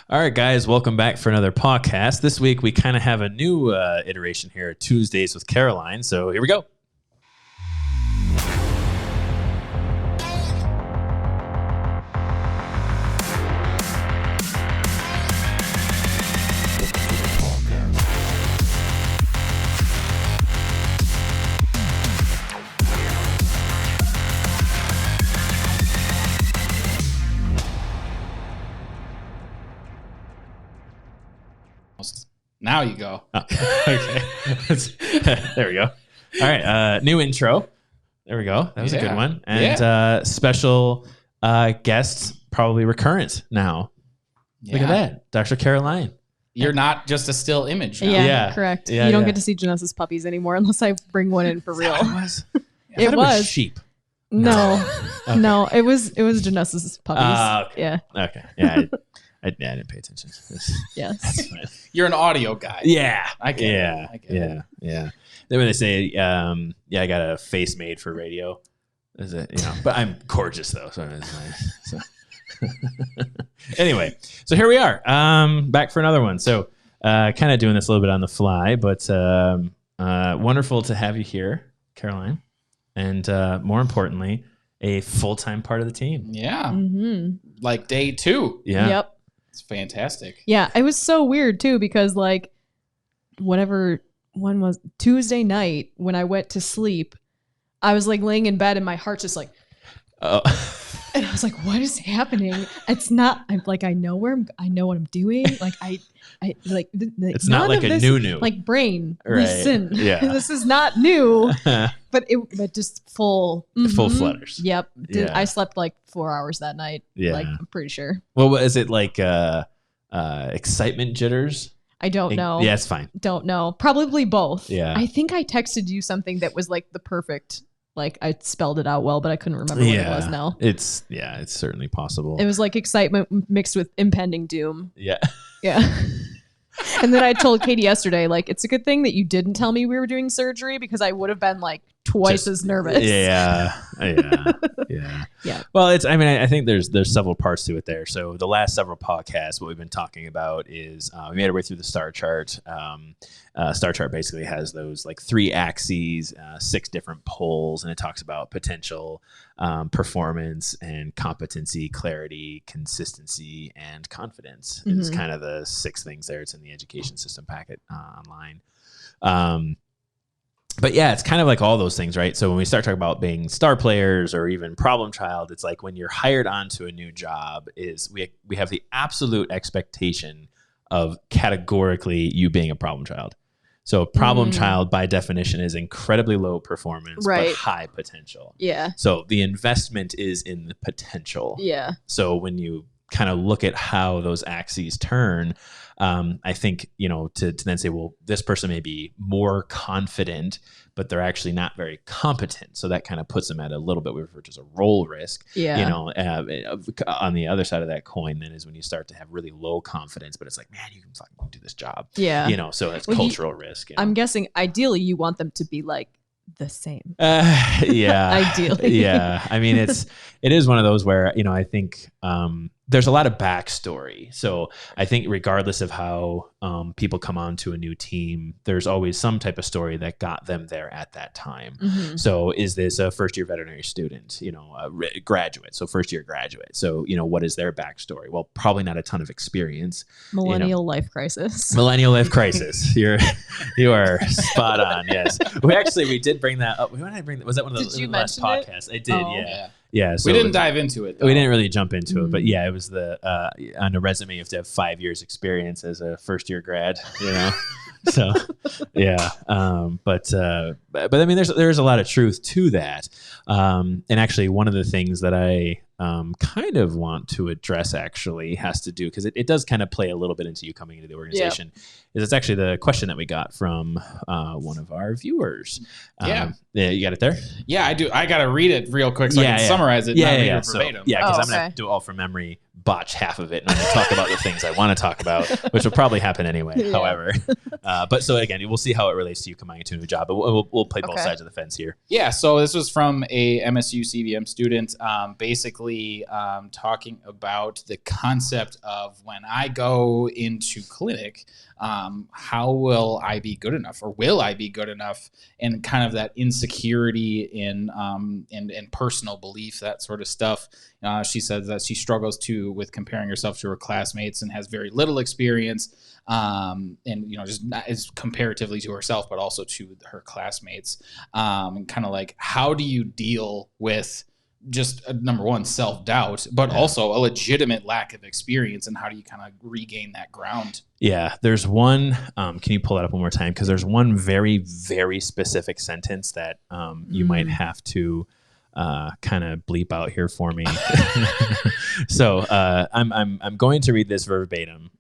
All right, guys, welcome back for another PAWCast. This week, we kind of have a new iteration here, Tuesdays with Caroline. So here we go. Now you go. Oh, okay. There we go. All right. New intro. There we go. That was a good one. And special guest, probably recurrent now. Look at that. Dr. Caroline. You're not just a still image now. Yeah, correct. Yeah, you don't get to see Janessa's puppies anymore unless I bring one in for real. It was sheep. No, Okay. no, it was Janessa's puppies. Okay. Yeah. Okay. Yeah. I didn't pay attention. Yes. You're an audio guy. Yeah. I get it. I get it. Yeah. Then when they say, I got a face made for radio, is it, but I'm gorgeous though. So it's nice. So. Anyway, so here we are, back for another one. So kind of doing this a little bit on the fly, but wonderful to have you here, Caroline. And more importantly, a full-time part of the team. Yeah. Mm-hmm. Like day 2. Yeah. Yep. It's fantastic. Yeah, it was so weird too because like whatever one was Tuesday night when I went to sleep, I was like laying in bed and my heart's just like, and I was like, what is happening? It's not. I'm like, I know what I'm doing. Like I like. It's not like a new. Like brain, right. listen. Yeah. This is not new. But just full flutters. Yep. Yeah. I slept like 4 hours that night. Yeah. Like I'm pretty sure. Well, is it like excitement jitters? I don't know. Yeah, it's fine. Don't know. Probably both. Yeah. I think I texted you something that was like the perfect. Like I spelled it out well, but I couldn't remember what it was now. It's certainly possible. It was like excitement mixed with impending doom. Yeah. Yeah. And then I told Katie yesterday, like, it's a good thing that you didn't tell me we were doing surgery because I would have been like twice as nervous. Yeah. Well, I think there's several parts to it there. So the last several podcasts, what we've been talking about is we made our way through the star chart. Star chart basically has those like 3 axes, 6 different poles, and it talks about potential, performance, and competency, clarity, consistency, and confidence. Mm-hmm. It's kind of the 6 things there. It's in the education system packet online. But yeah, it's kind of like all those things, right? So when we start talking about being star players or even problem child, it's like when you're hired onto a new job, is we have the absolute expectation of categorically you being a problem child. So problem child by definition is incredibly low performance, but high potential. Yeah. So the investment is in the potential. Yeah. So when you kind of look at how those axes turn, I think, to then say, well, this person may be more confident, but they're actually not very competent. So that kind of puts them at a little bit, we refer to as a role risk. Yeah. On the other side of that coin then is when you start to have really low confidence, but it's like, man, you can fucking do this job. Yeah. So that's cultural risk. I'm guessing ideally you want them to be like the same. Yeah. Ideally. Yeah. I mean, it is one of those where, I think, there's a lot of backstory. So I think regardless of how people come onto a new team, there's always some type of story that got them there at that time. Mm-hmm. So is this a first-year veterinary student, a graduate? So first-year graduate. So, what is their backstory? Well, probably not a ton of experience. Millennial life crisis. Millennial life crisis. You are spot on. Yes. We did bring that up. When did I bring that? Was that one of the last podcasts? I did. Oh. Yeah. Yeah, so we didn't dive into it, though. We didn't really jump into it, but yeah, it was on a resume you have to have 5 years experience as a first year grad, So yeah, but I mean, there's a lot of truth to that, and actually one of the things that I kind of want to address actually has to do, because it does kind of play a little bit into you coming into the organization. Yep. Is it's actually the question that we got from one of our viewers. Yeah, you got it there? Yeah, I do. I got to read it real quick so I can summarize it. Yeah. Verbatim. Because I'm going to do it all from memory, botch half of it, and I'm going to talk about the things I want to talk about, which will probably happen anyway. However, but so again, we'll see how it relates to you coming into a new job, but we'll play both sides of the fence here. Yeah. So this was from a MSU CVM student. Basically, basically talking about the concept of when I go into clinic, how will I be good enough, or will I be good enough, and kind of that insecurity in personal belief, that sort of stuff. She says that she struggles with comparing herself to her classmates and has very little experience. And just not as comparatively to herself, but also to her classmates, and kind of like, how do you deal with just number one, self-doubt, but also a legitimate lack of experience, and how do you kind of regain that ground? Yeah, there's one, can you pull that up one more time? Because there's one very, very specific sentence that you might have to kind of bleep out here for me. So I'm going to read this verbatim,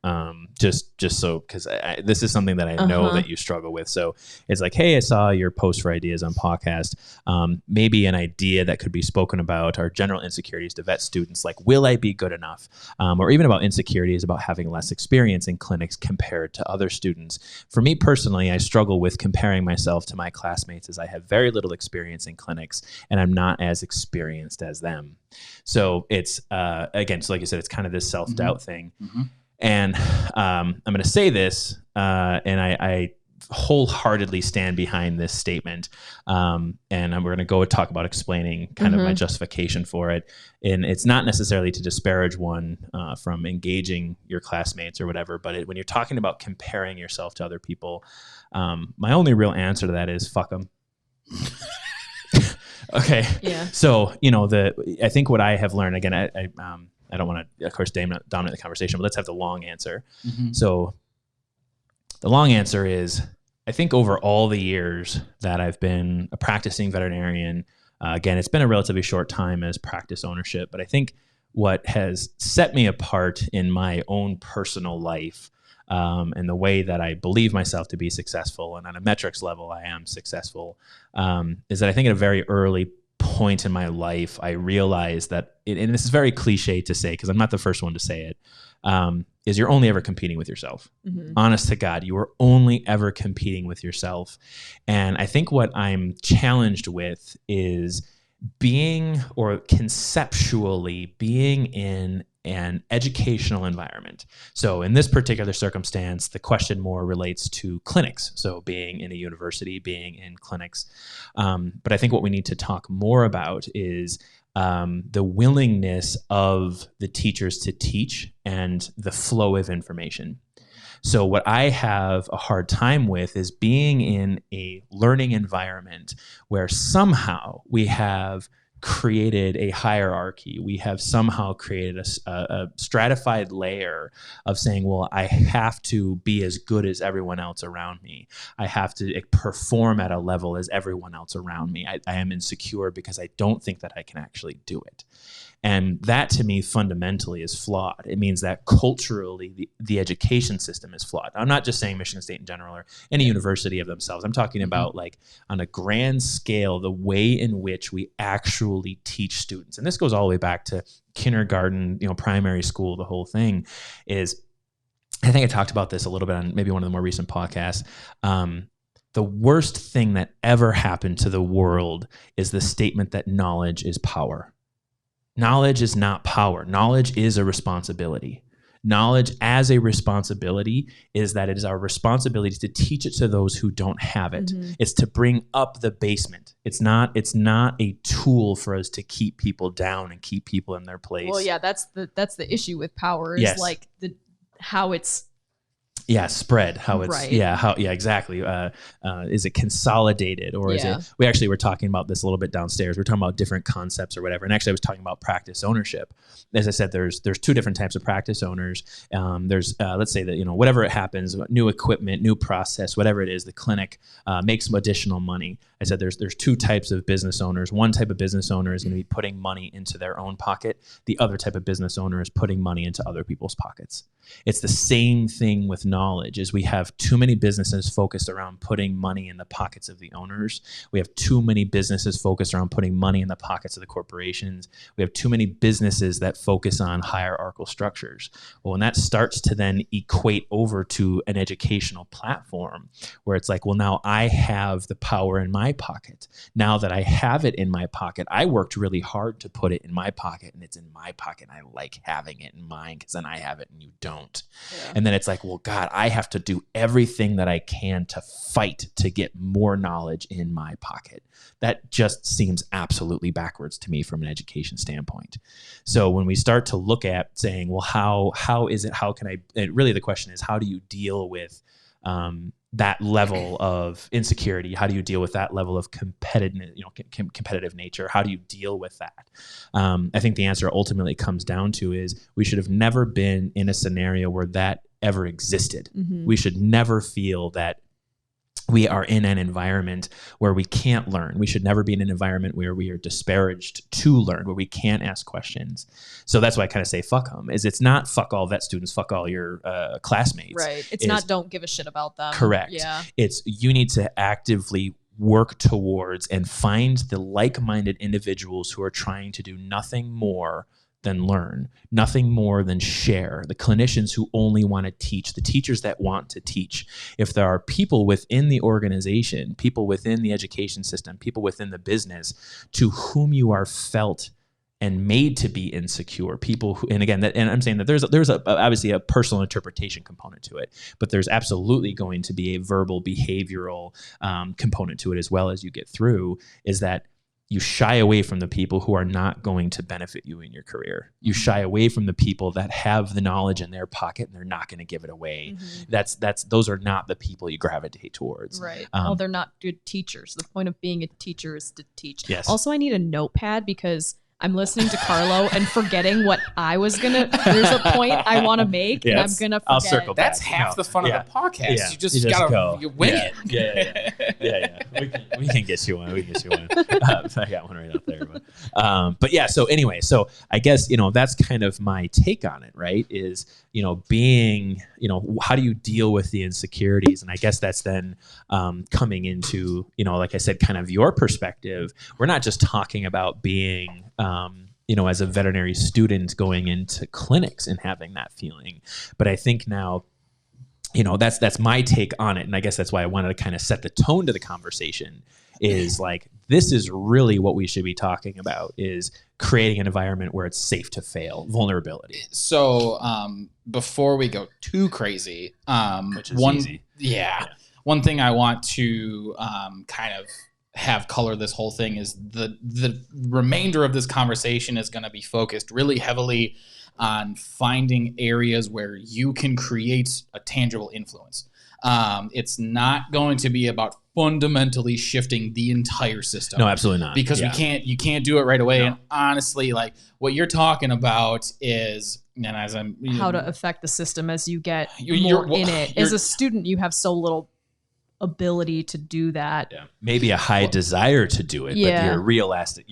just so, because this is something that I know that you struggle with. So it's like, hey, I saw your post for ideas on PAWCast. Maybe an idea that could be spoken about are general insecurities to vet students, like, will I be good enough? Or even about insecurities about having less experience in clinics compared to other students. For me personally, I struggle with comparing myself to my classmates, as I have very little experience in clinics and I'm not as experienced as them. So it's again, so like you said, it's kind of this self-doubt thing. And I'm going to say this, and I wholeheartedly stand behind this statement. And we're going to go talk about explaining kind of my justification for it. And it's not necessarily to disparage one from engaging your classmates or whatever, but when you're talking about comparing yourself to other people, my only real answer to that is fuck them. Okay. Yeah. So, I think what I have learned, again, I don't want to, of course, dominate the conversation, but let's have the long answer. So the long answer is, I think over all the years that I've been a practicing veterinarian, again, it's been a relatively short time as practice ownership, but I think what has set me apart in my own personal life, and the way that I believe myself to be successful, and on a metrics level, I am successful, is that I think at a very early point in my life, I realized that, and this is very cliche to say, because I'm not the first one to say it, is you're only ever competing with yourself. Honest to God, you are only ever competing with yourself. And I think what I'm challenged with is conceptually being in an educational environment. So in this particular circumstance, the question more relates to clinics. So being in a university, being in clinics. But I think what we need to talk more about is the willingness of the teachers to teach and the flow of information. So what I have a hard time with is being in a learning environment where somehow we have created a hierarchy. We have somehow created a stratified layer of saying, well, I have to be as good as everyone else around me. I have to perform at a level as everyone else around me. I am insecure because I don't think that I can actually do it. And that, to me, fundamentally is flawed. It means that culturally, the education system is flawed. I'm not just saying Michigan State in general or any university of themselves. I'm talking about, like, on a grand scale, the way in which we actually teach students. And this goes all the way back to kindergarten, primary school. The whole thing is, I think I talked about this a little bit on maybe one of the more recent podcasts. The worst thing that ever happened to the world is the statement that knowledge is power. Knowledge is not power. Knowledge is a responsibility. Knowledge as a responsibility is that it is our responsibility to teach it to those who don't have it. It's to bring up the basement. It's not a tool for us to keep people down and keep people in their place. Well, yeah, that's the issue with power, is like how it's spread, how it's exactly. Is it consolidated, or is it? We actually were talking about this a little bit downstairs. We're talking about different concepts or whatever. And actually, I was talking about practice ownership. As I said, there's two different types of practice owners. There's let's say that whatever it happens, new equipment, new process, whatever it is, the clinic makes some additional money. I said there's two types of business owners. One type of business owner is going to be putting money into their own pocket. The other type of business owner is putting money into other people's pockets. It's the same thing with knowledge is we have too many businesses focused around putting money in the pockets of the owners. We have too many businesses focused around putting money in the pockets of the corporations. We have too many businesses that focus on hierarchical structures. Well, when that starts to then equate over to an educational platform where it's like, well, now I have the power in my pocket. Now that I have it in my pocket, I worked really hard to put it in my pocket, and it's in my pocket. And I like having it in mine because then I have it and you don't. Yeah. And then it's like, well, God, I have to do everything that I can to fight to get more knowledge in my pocket. That just seems absolutely backwards to me from an education standpoint. So when we start to look at saying, well, how is it, how can I, and really the question is, how do you deal with that level of insecurity? How do you deal with that level of competitive nature? How do you deal with that? I think the answer ultimately comes down to is we should have never been in a scenario where that ever existed. Mm-hmm. We should never feel that we are in an environment where we can't learn. We should never be in an environment where we are disparaged to learn, where we can't ask questions. So that's why I kind of say fuck them. Is it's not fuck all vet students, fuck all your classmates. Right. It's not don't give a shit about them. Correct. Yeah. It's you need to actively work towards and find the like-minded individuals who are trying to do nothing more than learn, nothing more than share, the clinicians who only want to teach, the teachers that want to teach. If there are people within the organization, people within the education system, people within the business to whom you are felt and made to be insecure, people who, and again, and I'm saying that there's obviously a personal interpretation component to it, but there's absolutely going to be a verbal behavioral component to it as well as you get through, is that you shy away from the people who are not going to benefit you in your career. You shy away from the people that have the knowledge in their pocket and they're not going to give it away. Mm-hmm. Those are not the people you gravitate towards. Right. Well, they're not good teachers. The point of being a teacher is to teach. Yes. Also, I need a notepad because I'm listening to Carlo and forgetting what I was there's a point I want to make and I'm going to forget. I'll circle back. That's half the fun of the podcast. Yeah. You just gotta go. You wing it. Yeah. We can get you one. I got one right out there. But yeah, so anyway, so I guess, that's kind of my take on it, right? Is, being, how do you deal with the insecurities? And I guess that's then coming into, like I said, kind of your perspective. We're not just talking about being, as a veterinary student going into clinics and having that feeling. But I think now, that's my take on it. And I guess that's why I wanted to kind of set the tone to the conversation is like, this is really what we should be talking about, is creating an environment where it's safe to fail, vulnerability. So before we go too crazy, which is easy. Yeah. One thing I want to kind of have color this whole thing is the remainder of this conversation is going to be focused really heavily on finding areas where you can create a tangible influence. It's not going to be about fundamentally shifting the entire system. No, absolutely not. Because you can't do it right away. No. And honestly, like what you're talking about is, and as I'm how to affect the system as you get more in it. As a student, you have so little ability to do that. Yeah. Maybe a high desire to do it, but your realistic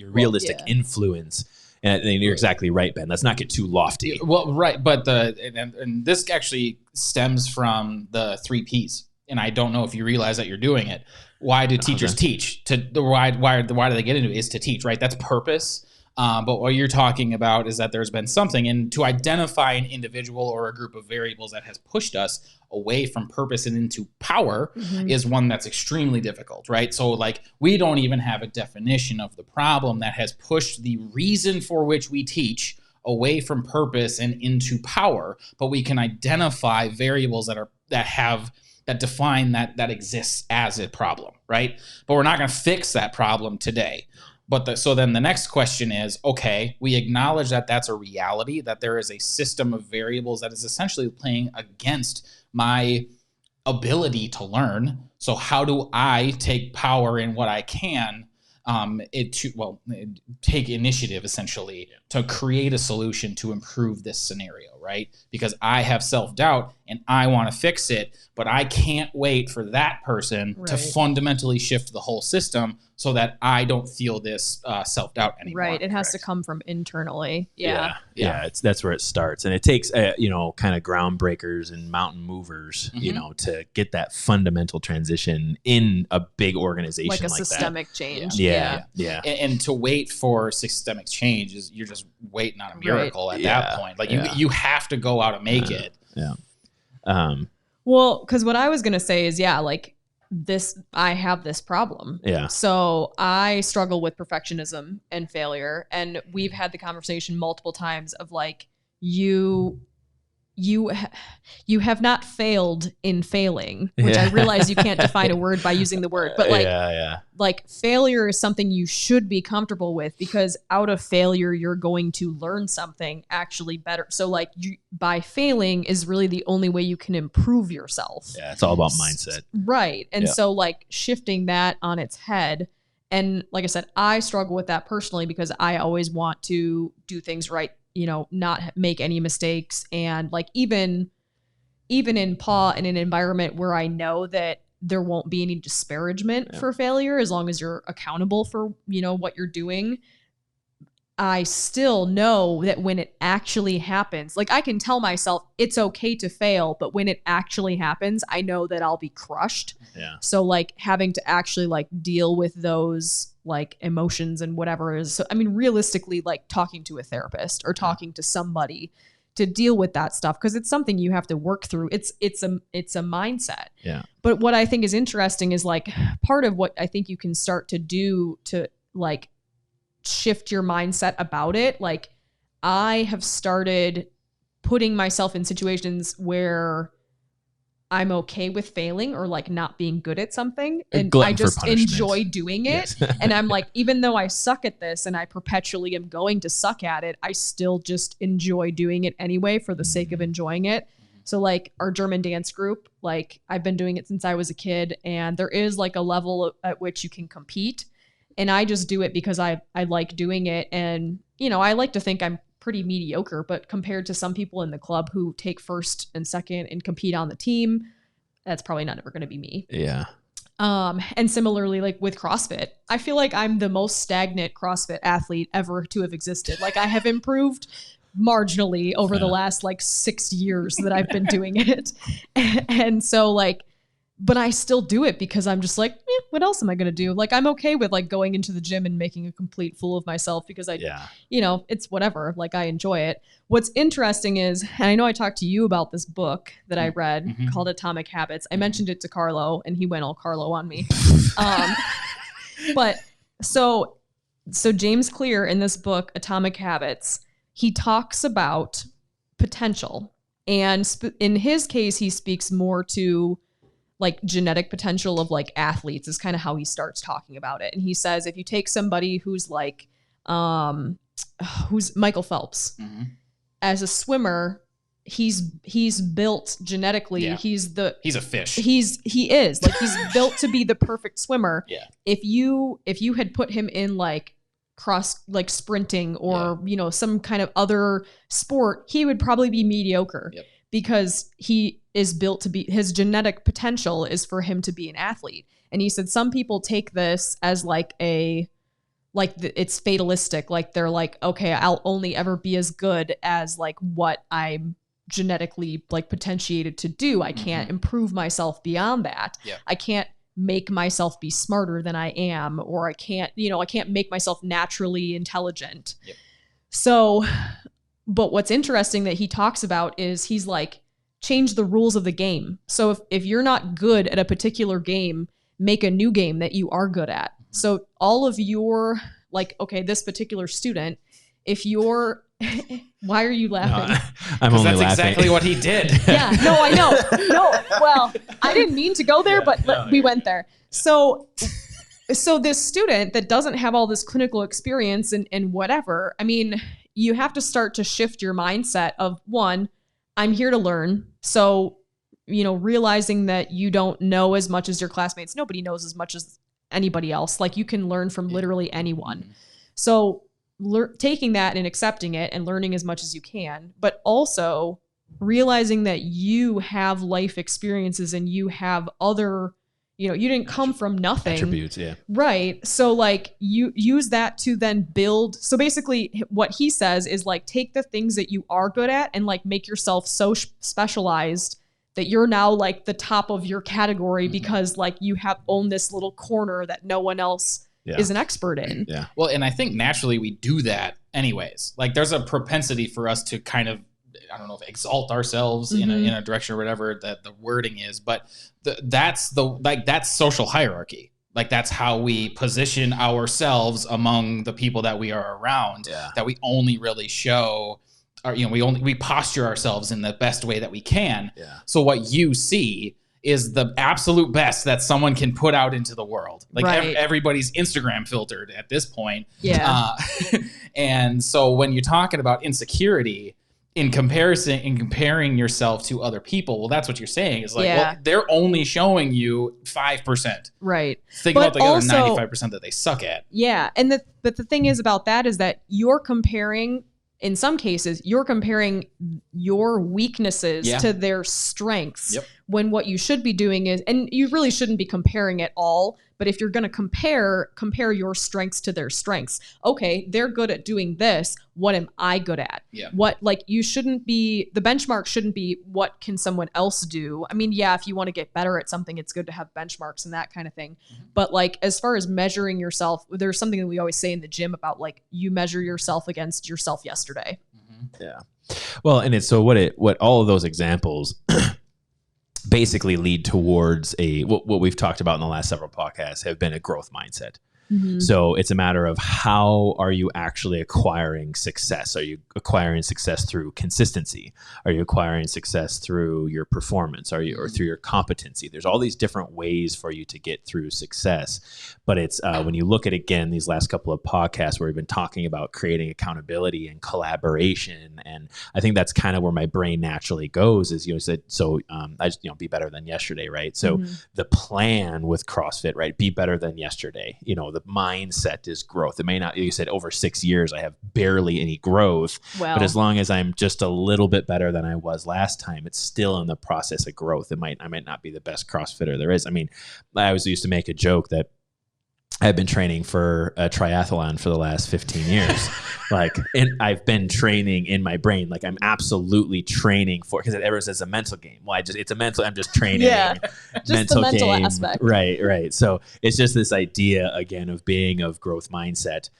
influence. And you're exactly right, Ben. Let's not get too lofty. Well, right, but and this actually stems from the 3 Ps. And I don't know if you realize that you're doing it. Why do teachers teach? Why do they get into it? Is to teach, right? That's purpose. But what you're talking about is that there's been something, and to identify an individual or a group of variables that has pushed us away from purpose and into power is one that's extremely difficult, right? So like we don't even have a definition of the problem that has pushed the reason for which we teach away from purpose and into power, but we can identify variables that define that exists as a problem, right? But we're not going to fix that problem today. So then the next question is, okay, we acknowledge that that's a reality, that there is a system of variables that is essentially playing against my ability to learn. So how do I take power in what I can, take initiative essentially to create a solution to improve this scenario, right? Because I have self-doubt and I want to fix it, but I can't wait for that person to fundamentally shift the whole system so that I don't feel this self-doubt anymore. Right. It has to come from internally. Yeah. That's where it starts. And it takes, kind of groundbreakers and mountain movers, to get that fundamental transition in a big organization like a systemic change. Yeah. And to wait for systemic change is you're just waiting on a miracle at that point. Like you have to go out and make it. Yeah. Well, because what I was going to say is, I have this problem. Yeah. So I struggle with perfectionism and failure. And we've had the conversation multiple times of like, you have not failed in failing, which I realize you can't define a word by using the word, but like failure is something you should be comfortable with, because out of failure, you're going to learn something actually better. So like by failing is really the only way you can improve yourself. Yeah. It's all about mindset. Right. And so like shifting that on its head. And like I said, I struggle with that personally because I always want to do things right, not make any mistakes. And like even in PAW, in an environment where I know that there won't be any disparagement for failure, as long as you're accountable for, what you're doing, I still know that when it actually happens, like I can tell myself it's okay to fail, but when it actually happens, I know that I'll be crushed. Yeah. So like having to actually like deal with those like emotions and whatever is, realistically, like talking to a therapist or talking to somebody to deal with that stuff, because it's something you have to work through. It's a mindset. Yeah. But what I think is interesting is like part of what I think you can start to do to like shift your mindset about it. Like I have started putting myself in situations where I'm okay with failing or like not being good at something, and I just enjoy doing it. Yes. And I'm like, even though I suck at this and I perpetually am going to suck at it, I still just enjoy doing it anyway for the sake of enjoying it. So like our German dance group, like I've been doing it since I was a kid, and there is like a level at which you can compete. And I just do it because I like doing it. And, I like to think I'm pretty mediocre, but compared to some people in the club who take first and second and compete on the team, that's probably not ever going to be me. Yeah. And similarly, like with CrossFit, I feel like I'm the most stagnant CrossFit athlete ever to have existed. Like I have improved marginally over the last like 6 years that I've been doing it. And so like, but I still do it because I'm just like, what else am I going to do? Like, I'm okay with like going into the gym and making a complete fool of myself because it's whatever. Like I enjoy it. What's interesting is, and I know I talked to you about this book that I read called Atomic Habits. I mentioned it to Carlo and he went all Carlo on me. But so James Clear in this book, Atomic Habits, he talks about potential. And in his case, he speaks more to like genetic potential of like athletes is kind of how he starts talking about it. And he says, if you take somebody who's like, who's Michael Phelps as a swimmer, he's built genetically. Yeah. He's a fish. He is like, he's built to be the perfect swimmer. Yeah. If you had put him in like like sprinting or, some kind of other sport, he would probably be mediocre. Yep. Because he is built to be, his genetic potential is for him to be an athlete. And he said some people take this as like it's fatalistic. Like they're like, okay, I'll only ever be as good as like what I'm genetically like potentiated to do. I can't improve myself beyond that. Yeah. I can't make myself be smarter than I am, or I can't make myself naturally intelligent. Yep. So, but what's interesting that he talks about is he's like, change the rules of the game. So if you're not good at a particular game, make a new game that you are good at. So all of your like, okay, this particular student, if you're, why are you laughing? No, I'm only that's laughing. Exactly what he did. Yeah, no, I know. No, well, I didn't mean to go there, we went there. So this student that doesn't have all this clinical experience and whatever, I mean, you have to start to shift your mindset of one, I'm here to learn. So, realizing that you don't know as much as your classmates, nobody knows as much as anybody else. Like you can learn from literally anyone. So taking that and accepting it and learning as much as you can, but also realizing that you have life experiences and you have other, you know, you didn't come from nothing. Attributes, yeah. Right. So like you use that to then build. So basically what he says is like, take the things that you are good at and like make yourself so specialized that you're now like the top of your category because like you have owned this little corner that no one else is an expert in. Yeah. Well, and I think naturally we do that anyways. Like there's a propensity for us to kind of, I don't know if exalt ourselves in a direction or whatever that the wording is, but that's social hierarchy. Like that's how we position ourselves among the people that we are around, that we only really show, or, you know, we posture ourselves in the best way that we can. Yeah. So what you see is the absolute best that someone can put out into the world. Like everybody's Instagram filtered at this point. Yeah. And so when you're talking about insecurity in comparing yourself to other people, well, that's what you're saying is like, well, they're only showing you 5%. Right. Think about the other 95% that they suck at. Yeah. And but the thing is about that is that you're comparing, in some cases, you're comparing your weaknesses to their strengths. Yep. When what you should be doing is, and you really shouldn't be comparing at all, but if you're going to compare your strengths to their strengths. Okay, they're good at doing this. What am I good at? Yeah. You shouldn't be, the benchmark shouldn't be what can someone else do? I mean, yeah, if you want to get better at something, it's good to have benchmarks and that kind of thing. Mm-hmm. But like, as far as measuring yourself, there's something that we always say in the gym about like, you measure yourself against yourself yesterday. Mm-hmm. Yeah. Well, and it's so what all of those examples basically lead towards what we've talked about in the last several podcasts have been a growth mindset. Mm-hmm. So it's a matter of how are you actually acquiring success? Are you acquiring success through consistency? Are you acquiring success through your performance? Or through your competency? There's all these different ways for you to get through success. But it's when you look at, again, these last couple of podcasts where we've been talking about creating accountability and collaboration. And I think that's kind of where my brain naturally goes is, you know, said, so I just, you know, be better than yesterday, right? So the plan with CrossFit, right? Be better than yesterday. You know, the mindset is growth. It may not, you said over 6 years, I have barely any growth, but as long as I'm just a little bit better than I was last time, it's still in the process of growth. I might not be the best CrossFitter there is. I mean, I always used to make a joke that I've been training for a triathlon for the last 15 years. And I've been training in my brain. Like I'm absolutely training for, because everyone says a mental game. Well, I'm just training. Yeah, just the mental aspect. Right. So it's just this idea again of being of growth mindset,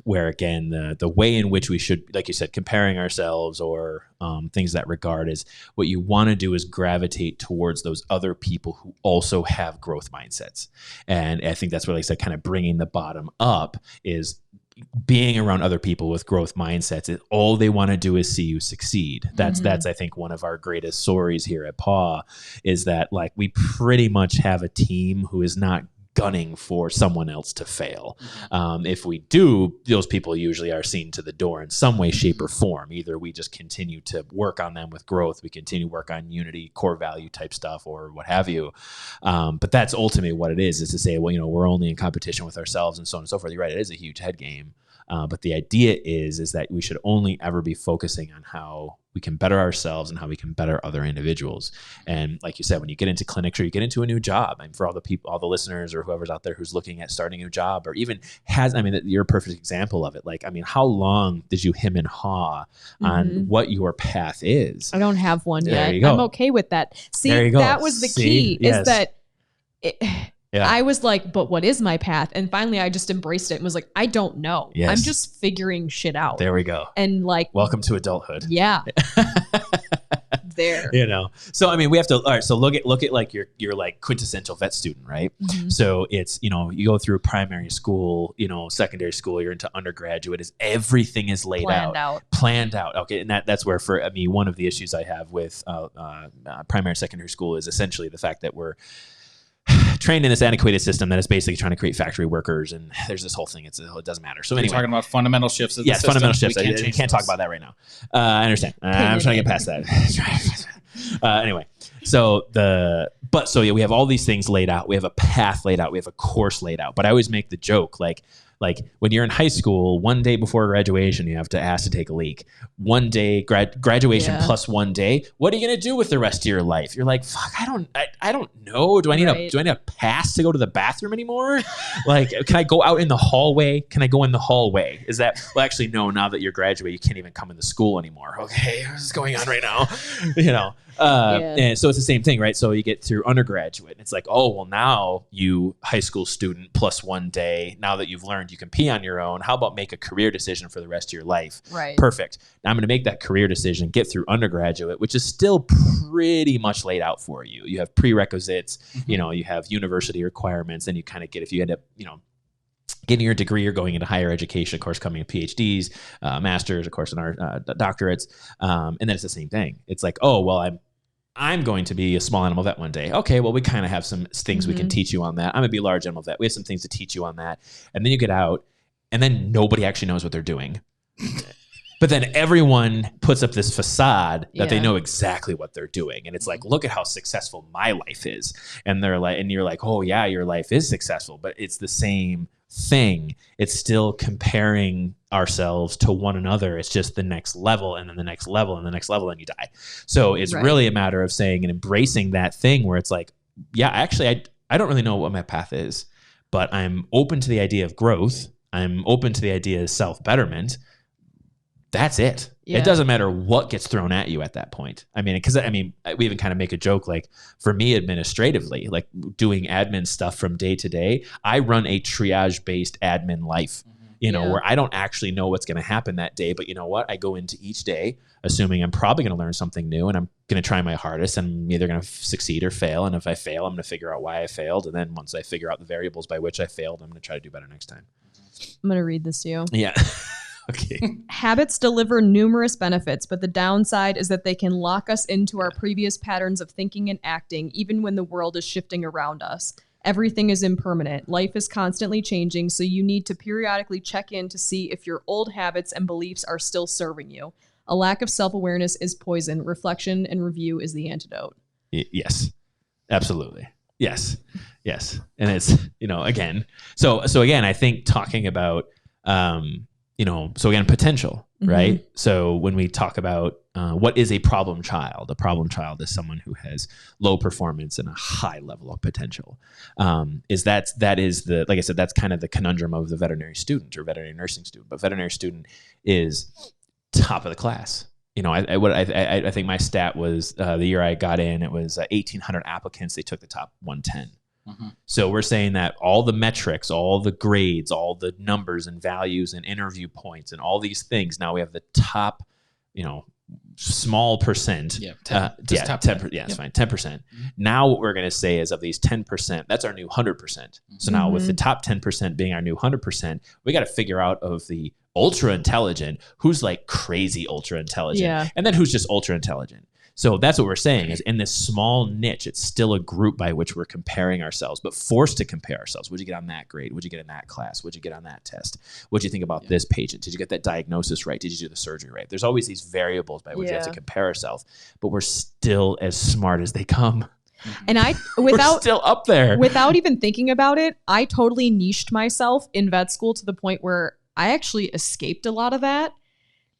where again, the way in which we should, like you said, comparing ourselves or things that regard is what you want to do is gravitate towards those other people who also have growth mindsets. And I think that's what, like I said, kind of bringing the bottom up is being around other people with growth mindsets. All they want to do is see you succeed. That's I think one of our greatest stories here at PAW is that like we pretty much have a team who is not gunning for someone else to fail. If we do, those people usually are seen to the door in some way, shape, or form. Either we just continue to work on them with growth, we continue to work on unity, core value type stuff, or what have you. But that's ultimately what it is to say, well, you know, we're only in competition with ourselves and so on and so forth. You're right, it is a huge head game. But the idea is that we should only ever be focusing on how we can better ourselves and how we can better other individuals. And like you said, when you get into clinics or you get into a new job, and for all the people, all the listeners or whoever's out there who's looking at starting a new job or even you're a perfect example of it. Like, I mean, how long did you hem and haw on what your path is? I don't have one there yet. I'm okay with that. See, that was the key is that I was like, but what is my path? And finally I just embraced it and was like, I don't know. Yes. I'm just figuring shit out. There we go. And like, welcome to adulthood. Yeah. There. You know, so I mean, we have to. All right, so look at like your like quintessential vet student, right? So it's, you know, you go through primary school, you know, secondary school, you're into undergraduate. Everything is laid planned out. Okay, and that's where for me one of the issues I have with primary and secondary school is essentially the fact that we're trained in this antiquated system that is basically trying to create factory workers, and there's this whole thing. It doesn't matter. So anyway, you're talking about fundamental shifts. Yes, fundamental shifts. We can't talk about that right now. I understand. I'm trying to get past that. Anyway, so we have all these things laid out. We have a path laid out. We have a course laid out. But I always make the joke, like Like when you're in high school, one day before graduation, you have to ask to take a leak. One day graduation plus 1 day. What are you going to do with the rest of your life? You're like, fuck, I don't know. Do I need a pass to go to the bathroom anymore? Like, can I go out in the hallway? Can I go in the hallway? Is that, well, actually, no, now that you're graduated, you can't even come into school anymore. Okay. What's going on right now? And so it's the same thing, right? So you get through undergraduate and it's like, oh, well, now you high school student plus 1 day, now that you've learned you can pee on your own, how about make a career decision for the rest of your life? Right. Perfect. Now I'm going to make that career decision, get through undergraduate, which is still pretty much laid out for you. You have prerequisites, you have university requirements, and you kind of get, if you end up, getting your degree or going into higher education, of course, coming to PhDs, masters, of course, in our doctorates. And then it's the same thing. It's like, oh, well, I'm going to be a small animal vet one day. Okay, well, we kind of have some things we can teach you on that. I'm going to be a large animal vet. We have some things to teach you on that. And then you get out, and then nobody actually knows what they're doing. But then everyone puts up this facade that they know exactly what they're doing. And it's like, look at how successful my life is. And they're like, and you're like, oh yeah, your life is successful, but it's the same thing. It's still comparing ourselves to one another. It's just the next level and then the next level and the next level, and you die. So it's really a matter of saying and embracing that thing where it's like, yeah, actually, I don't really know what my path is, but I'm open to the idea of growth. I'm open to the idea of self-betterment. That's it. Yeah. It doesn't matter what gets thrown at you at that point. I mean, we even kind of make a joke, like for me administratively, like doing admin stuff from day to day, I run a triage based admin life, where I don't actually know what's going to happen that day. But you know what? I go into each day assuming I'm probably going to learn something new, and I'm going to try my hardest. I'm either going to succeed or fail. And if I fail, I'm going to figure out why I failed. And then once I figure out the variables by which I failed, I'm going to try to do better next time. I'm going to read this to you. Yeah. Okay. Habits deliver numerous benefits, but the downside is that they can lock us into our previous patterns of thinking and acting, even when the world is shifting around us. Everything is impermanent. Life is constantly changing, so you need to periodically check in to see if your old habits and beliefs are still serving you. A lack of self-awareness is poison. Reflection and review is the antidote. Yes, absolutely. Yes. And it's, again, so again, I think talking about, so again, potential, right? So when we talk about what is a problem child is someone who has low performance and a high level of potential. Like I said, that's kind of the conundrum of the veterinary student or veterinary nursing student. But veterinary student is top of the class. I think my stat was the year I got in, it was 1,800 applicants. They took the top 110. So we're saying that all the metrics, all the grades, all the numbers and values and interview points and all these things, now we have the top, small percent. Yeah, top 10%. Yeah, it's fine. 10%. Now what we're going to say is of these 10%, that's our new 100%. So now with the top 10% being our new 100%, we got to figure out of the ultra intelligent, who's like crazy ultra intelligent, and then who's just ultra intelligent. So that's what we're saying is in this small niche, it's still a group by which we're comparing ourselves, but forced to compare ourselves. What'd you get on that grade? What'd you get in that class? What'd you get on that test? What'd you think about this patient? Did you get that diagnosis right? Did you do the surgery right? There's always these variables by which we have to compare ourselves, but we're still as smart as they come. And we're still up there. Without even thinking about it, I totally niched myself in vet school to the point where I actually escaped a lot of that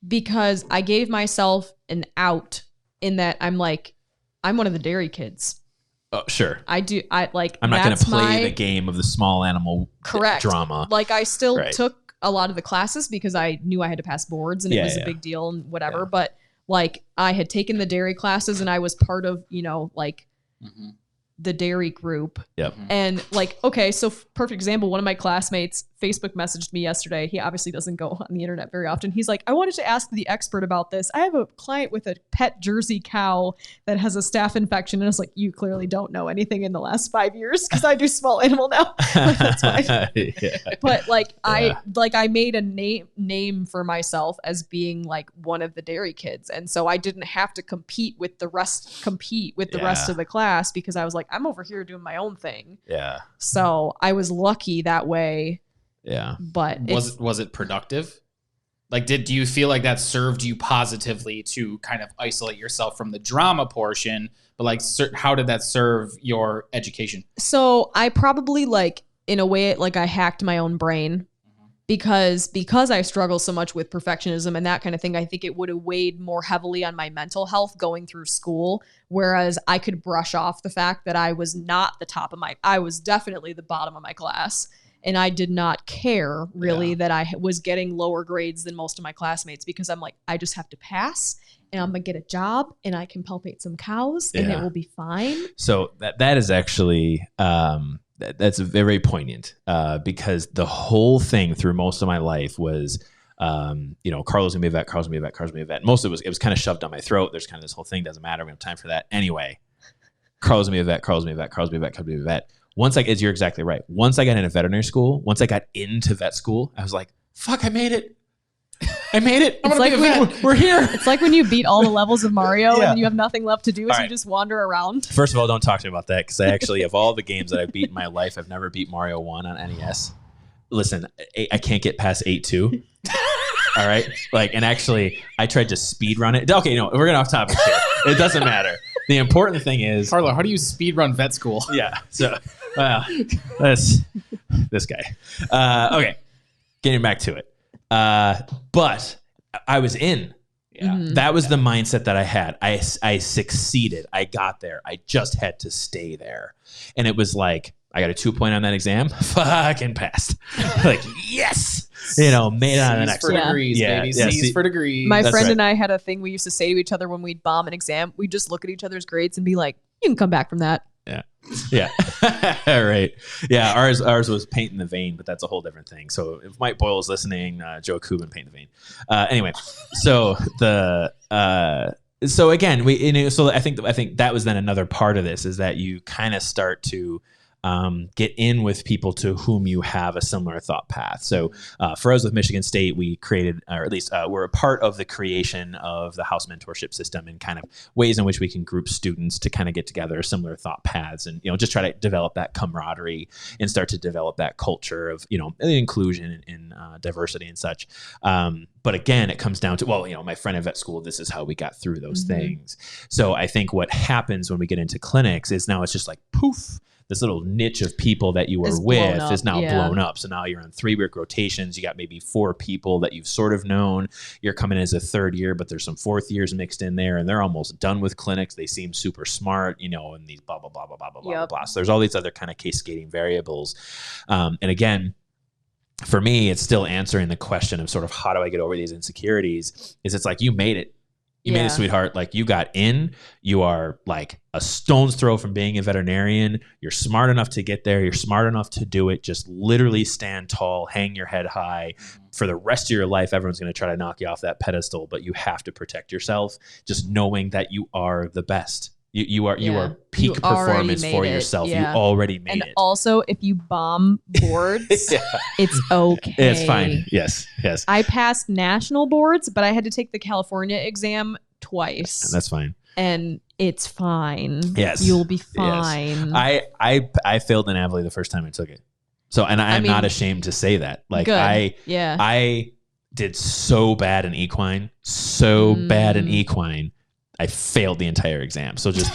because I gave myself an out in that I'm one of the dairy kids. Oh, sure. I'm not going to play the game of the small animal drama. Like I still took a lot of the classes because I knew I had to pass boards and it was a big deal and whatever. Yeah. But like I had taken the dairy classes and I was part of, the dairy group. Yep. And like, okay, so perfect example, one of my classmates Facebook messaged me yesterday. He obviously doesn't go on the internet very often. He's like, I wanted to ask the expert about this. I have a client with a pet Jersey cow that has a staph infection. And I was like, you clearly don't know anything in the last 5 years because I do small animal now. Like, that's fine. But I made a name for myself as being like one of the dairy kids. And so I didn't have to compete with the rest of the class because I was like, I'm over here doing my own thing. Yeah. So I was lucky that way. Yeah. But was it productive? Like, do you feel like that served you positively to kind of isolate yourself from the drama portion? But like, how did that serve your education? So I probably in a way, I hacked my own brain because I struggle so much with perfectionism and that kind of thing, I think it would have weighed more heavily on my mental health going through school. Whereas I could brush off the fact that I was not the top of I was definitely the bottom of my class. And I did not care really that I was getting lower grades than most of my classmates, because I'm like, I just have to pass and I'm going to get a job and I can palpate some cows and it will be fine. So that is actually, that's very poignant because the whole thing through most of my life was, Carlos gonna be a vet, Carlos gonna be a vet, Carlos gonna be a vet. Most of it was kind of shoved down my throat. There's kind of this whole thing, doesn't matter. We don't have time for that. Anyway, Carlos gonna be a vet, Carlos gonna be a vet, Carlos gonna be a vet, Carlos gonna be a vet. Once you're exactly right. Once I got into veterinary school, once I got into vet school, I was like, fuck, I made it. I'm it's like we're here. It's like when you beat all the levels of Mario and you have nothing left to do, so right. you just wander around. First of all, don't talk to me about that, because I actually, of all the games that I've beat in my life, I've never beat Mario 1 on NES. Listen, I can't get past 8-2. All right? And actually, I tried to speed run it. Okay, no, we're getting off topic here. It doesn't matter. The important thing is... Carlo, how do you speed run vet school? Yeah, so, that's this guy. Okay, getting back to it. But I was in. Yeah. That was the mindset that I had. I succeeded. I got there. I just had to stay there. And it was like, I got a 2 on that exam. Fucking passed. Yes. Made it on the next one. Degrees, baby. C's for degrees. My friend right. and I had a thing we used to say to each other when we'd bomb an exam. We'd just look at each other's grades and be like, you can come back from that. Yeah. Right. Yeah. Ours was paint in the vein, but that's a whole different thing. So if Mike Boyle is listening, Joe Kubin, paint in the vein. Anyway, so so again, so I think that was then another part of this, is that you kind of start to get in with people to whom you have a similar thought path. So for us with Michigan State, we created, or at least we're a part of the creation of the house mentorship system, and kind of ways in which we can group students to kind of get together similar thought paths, and just try to develop that camaraderie and start to develop that culture of inclusion and diversity and such. But again, it comes down to, my friend at vet school, this is how we got through those things. So I think what happens when we get into clinics is now it's just like poof. This little niche of people that you were with is now blown up. So now you're on 3-week rotations. You got maybe 4 people that you've sort of known. You're coming in as a third year, but there's some fourth years mixed in there, and they're almost done with clinics. They seem super smart, and these blah, blah, blah, blah, blah, blah, blah, blah. So there's all these other kind of cascading variables. And again, for me, it's still answering the question of sort of how do I get over these insecurities, is it's like, you made it. You made it, sweetheart. You got in. You are like a stone's throw from being a veterinarian. You're smart enough to get there. You're smart enough to do it. Just literally stand tall, hang your head high. For the rest of your life, everyone's going to try to knock you off that pedestal, but you have to protect yourself, just knowing that you are the best. You are peak performance for yourself. You already made it. And also, if you bomb boards, it's okay. It's fine. Yes. I passed national boards, but I had to take the California exam twice. And that's fine. And it's fine. Yes. You'll be fine. Yes. I failed in AVLE the first time I took it. So, and I'm not ashamed to say that. Good. I did so bad in equine, I failed the entire exam. So just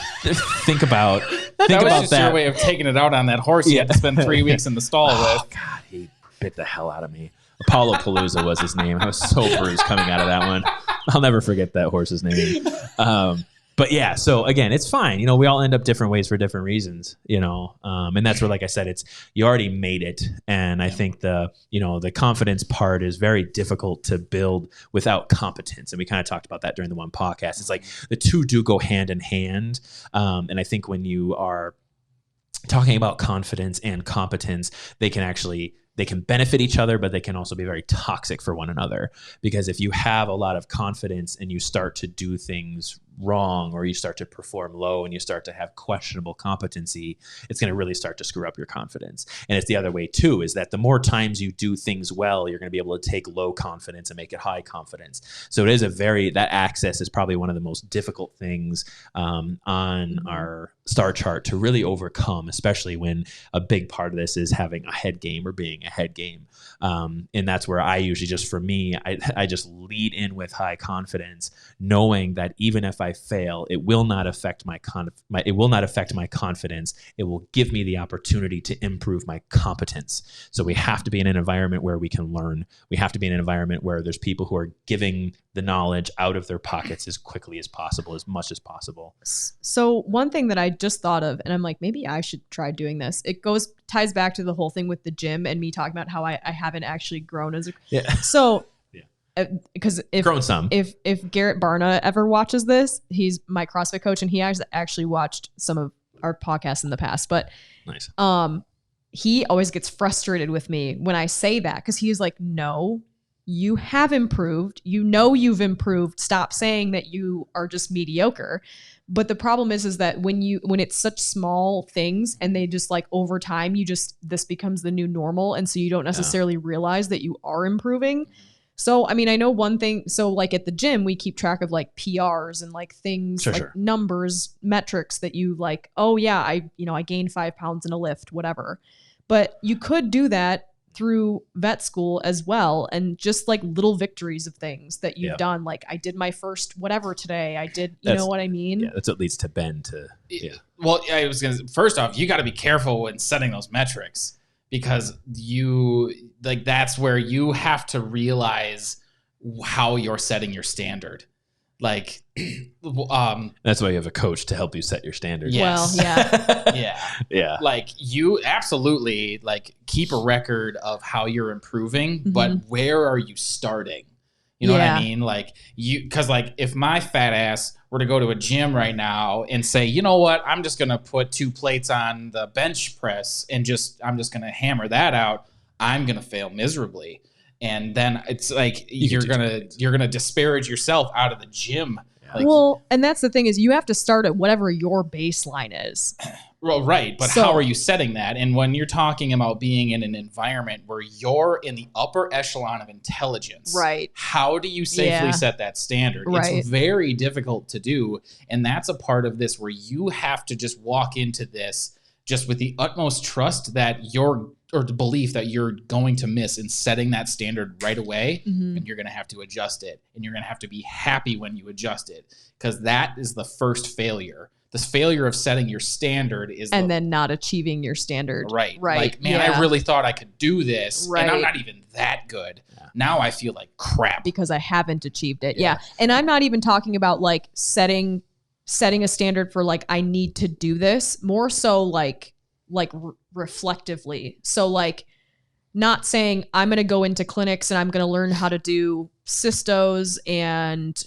think about that. Your way of taking it out on that horse you had to spend 3 weeks in the stall with. God, he bit the hell out of me. Apollo Palooza was his name. I was so bruised coming out of that one. I'll never forget that horse's name. But yeah, so again, it's fine. We all end up different ways for different reasons, and that's where, like I said, it's, you already made it. And I think the confidence part is very difficult to build without competence. And we kind of talked about that during the one podcast. It's like the two do go hand in hand. And I think when you are talking about confidence and competence, they can benefit each other, but they can also be very toxic for one another. Because if you have a lot of confidence and you start to do things wrong, or you start to perform low and you start to have questionable competency, it's going to really start to screw up your confidence. And it's the other way too, is that the more times you do things well, you're going to be able to take low confidence and make it high confidence. So it is that access is probably one of the most difficult things on our star chart to really overcome, especially when a big part of this is having a head game or being a head game. And that's where I usually I just lead in with high confidence, knowing that even if I I fail, it will not affect my confidence. It will give me the opportunity to improve my competence. So we have to be in an environment where we can learn. We have to be in an environment where there's people who are giving the knowledge out of their pockets as quickly as possible, as much as possible. So one thing that I just thought of, and I'm like, maybe I should try doing this. It ties back to the whole thing with the gym and me talking about how I haven't actually grown as a. Yeah. So. Because if Garrett Barna ever watches this, he's my CrossFit coach, and he has actually watched some of our podcasts in the past. But nice. He always gets frustrated with me when I say that, because he's like, "No, you have improved. You know you've improved. Stop saying that you are just mediocre." But the problem is that when it's such small things and they just like over time, this becomes the new normal, and so you don't necessarily realize that you are improving. So, I mean, I know one thing. So like at the gym, we keep track of like PRs and like things numbers, metrics that you like, oh yeah, I gained 5 pounds in a lift, whatever. But you could do that through vet school as well. And just like little victories of things that you've done. Like I did my first whatever today. I did, you know what I mean? Yeah, that's what leads to Ben Well, I was going to, first off, you got to be careful when setting those metrics. Because that's where you have to realize how you're setting your standard. Like, that's why you have a coach to help you set your standard. Yes. Well, yeah. Yeah. Like you absolutely like keep a record of how you're improving, but where are you starting? You know what I mean? Like because like if my fat ass were to go to a gym right now and say, you know what, I'm just going to put 2 plates on the bench press and I'm just going to hammer that out, I'm going to fail miserably. And then it's like you're going to disparage yourself out of the gym. Like, well, and that's the thing is you have to start at whatever your baseline is. Well, right. But how are you setting that? And when you're talking about being in an environment where you're in the upper echelon of intelligence, right? How do you safely set that standard? Right. It's very difficult to do. And that's a part of this where you have to just walk into this just with the utmost trust that or the belief that you're going to miss in setting that standard right away, and you're going to have to adjust it, and you're going to have to be happy when you adjust it, because that is the first failure. This failure of setting your standard is then not achieving your standard. Right. Like, man, I really thought I could do this, and I'm not even that good. Yeah. Now I feel like crap because I haven't achieved it. Yeah. And I'm not even talking about like setting a standard for like, I need to do this, more so like reflectively. So like not saying I'm going to go into clinics and I'm going to learn how to do cystos and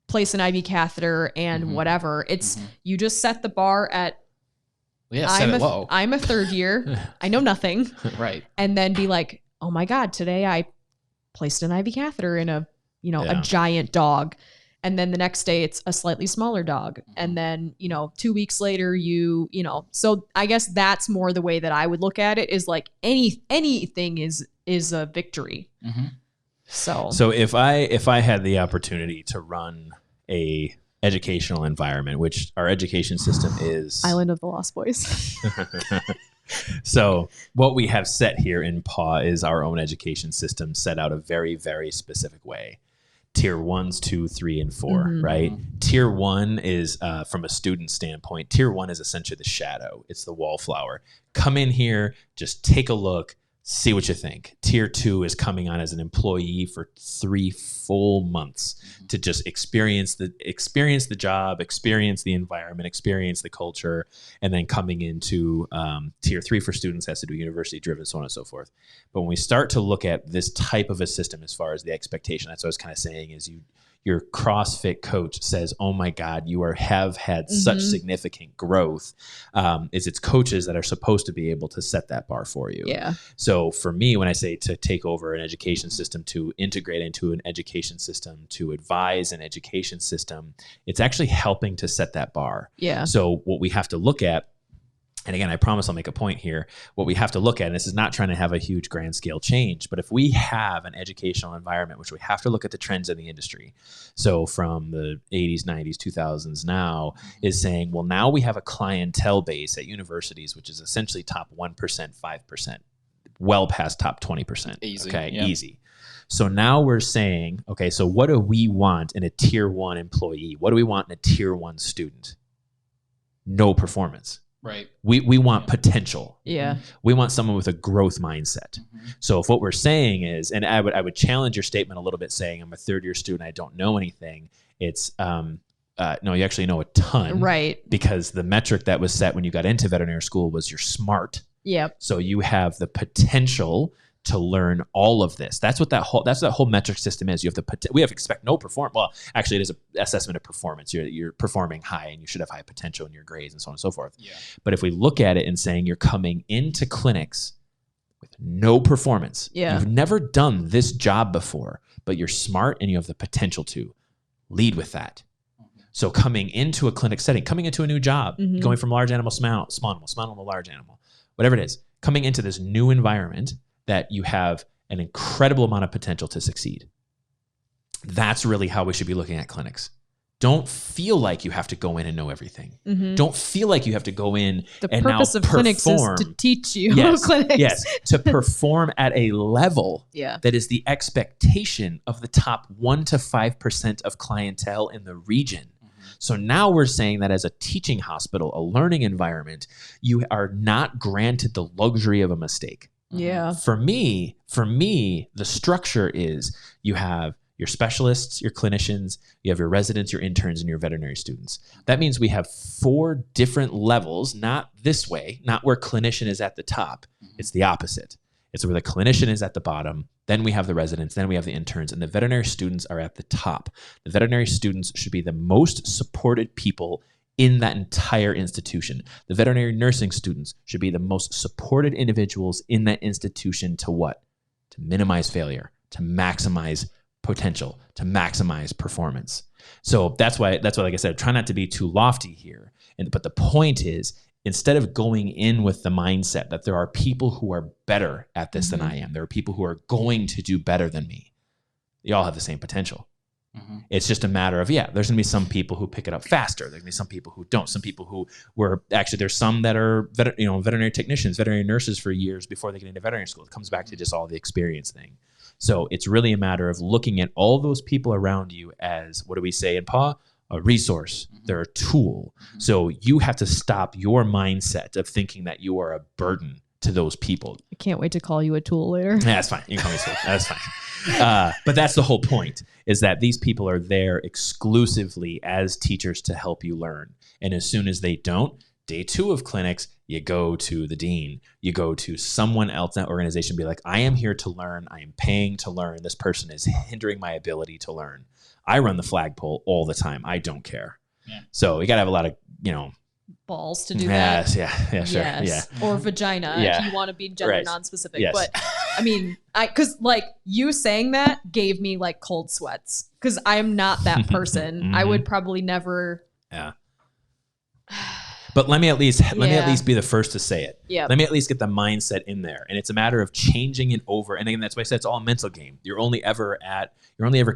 place an IV catheter and whatever. It's you just set the bar at set it low. I'm a third year. I know nothing. Right. And then be like, oh my God, today I placed an IV catheter in a giant dog. And then the next day it's a slightly smaller dog. And then, 2 weeks later, so I guess that's more the way that I would look at it, is like anything is a victory. So if I had the opportunity to run a educational environment, which our education system is Island of the Lost Boys. So what we have set here in PAW is our own education system set out a very, very specific way. Tier 1s, 2, 3, and 4, right? Tier 1 is, from a student standpoint, Tier 1 is essentially the shadow. It's the wallflower. Come in here, just take a look, see what you think. Tier 2 is coming on as an employee for 3 full months to just experience the job, experience the environment, experience the culture, and then coming into Tier 3 for students has to do university-driven, so on and so forth. But when we start to look at this type of a system as far as the expectation, that's what I was kind of saying, is your CrossFit coach says, oh my God, you have had such significant growth. It's coaches that are supposed to be able to set that bar for you. Yeah. So for me, when I say to take over an education system, to integrate into an education system, to advise an education system, it's actually helping to set that bar. Yeah. So what we have to look at, and again, I promise I'll make a point here. What we have to look at, and this is not trying to have a huge grand scale change, but if we have an educational environment, which we have to look at the trends in the industry. So from the 80s, 90s, 2000s now, is saying, well, now we have a clientele base at universities, which is essentially top 1%, 5%, well past top 20%. Easy. Okay, yeah. Easy. So now we're saying, okay, so what do we want in a tier 1 employee? What do we want in a tier 1 student? No performance. Right. We want potential. Yeah. We want someone with a growth mindset. So if what we're saying is, and I would challenge your statement a little bit, saying I'm a 3rd-year student, I don't know anything. It's no, you actually know a ton, Right. Because the metric that was set when you got into veterinary school was you're smart. Yep. So you have the potential to learn all of this. That's what that whole metric system is. You have we have expect no perform. Well, actually, it is an assessment of performance. You're performing high, and you should have high potential in your grades and so on and so forth. Yeah. But if we look at it and saying you're coming into clinics with no performance, you've never done this job before, but you're smart and you have the potential to lead with that. So coming into a clinic setting, coming into a new job, going from large animal, small animal, large animal, whatever it is, coming into this new environment that you have an incredible amount of potential to succeed. That's really how we should be looking at clinics. Don't feel like you have to go in and know everything. Don't feel like you have to go in and now perform. The purpose of clinics is to teach you clinics. Yes, to perform at a level that is the expectation of the top 1 to 5% of clientele in the region. So now we're saying that as a teaching hospital, a learning environment, you are not granted the luxury of a mistake. Yeah. For me, the structure is you have your specialists, your clinicians, you have your residents, your interns, and your veterinary students. That means we have 4 different levels, not this way, not where clinician is at the top. It's the opposite. It's where the clinician is at the bottom, then we have the residents, then we have the interns, and the veterinary students are at the top. The veterinary students should be the most supported people in that entire institution. The veterinary nursing students should be the most supported individuals in that institution to what? To minimize failure, to maximize potential, to maximize performance. So that's why, like I said, try not to be too lofty here. But the point is, instead of going in with the mindset that there are people who are better at this than I am, there are people who are going to do better than me. You all have the same potential. It's just a matter of, there's going to be some people who pick it up faster. There's going to be some people who don't. Some people who were actually, there's some that are veterinary technicians, veterinary nurses for years before they get into veterinary school. It comes back to just all the experience thing. So it's really a matter of looking at all those people around you as, what do we say in PAW? A resource. They're a tool. So you have to stop your mindset of thinking that you are a burden to those people. I can't wait to call you a tool later. Yeah, that's fine. You can call me a tool. That's fine. But that's the whole point, is that these people are there exclusively as teachers to help you learn. And as soon as they don't, day 2 of clinics, you go to the dean. You go to someone else in that organization and be like, I am here to learn. I am paying to learn. This person is hindering my ability to learn. I run the flagpole all the time. I don't care. Yeah. So you got to have a lot of, balls to do that. Yeah, sure. Yes. Yeah. Or vagina if you want to be gender non-specific. Yes. But I mean, because like you saying that gave me like cold sweats, because I'm not that person. I would probably never. Yeah. But let me at least be the first to say it. Yeah. Let me at least get the mindset in there. And it's a matter of changing it over. And again, that's why I said it's all a mental game. You're only ever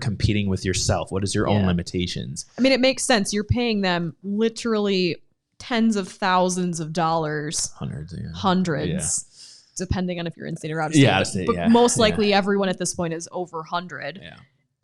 competing with yourself. What is your own limitations? I mean, it makes sense. You're paying them literally tens of thousands of dollars. Hundreds. Depending on if you're in state or out of state. But most likely everyone at this point is over 100.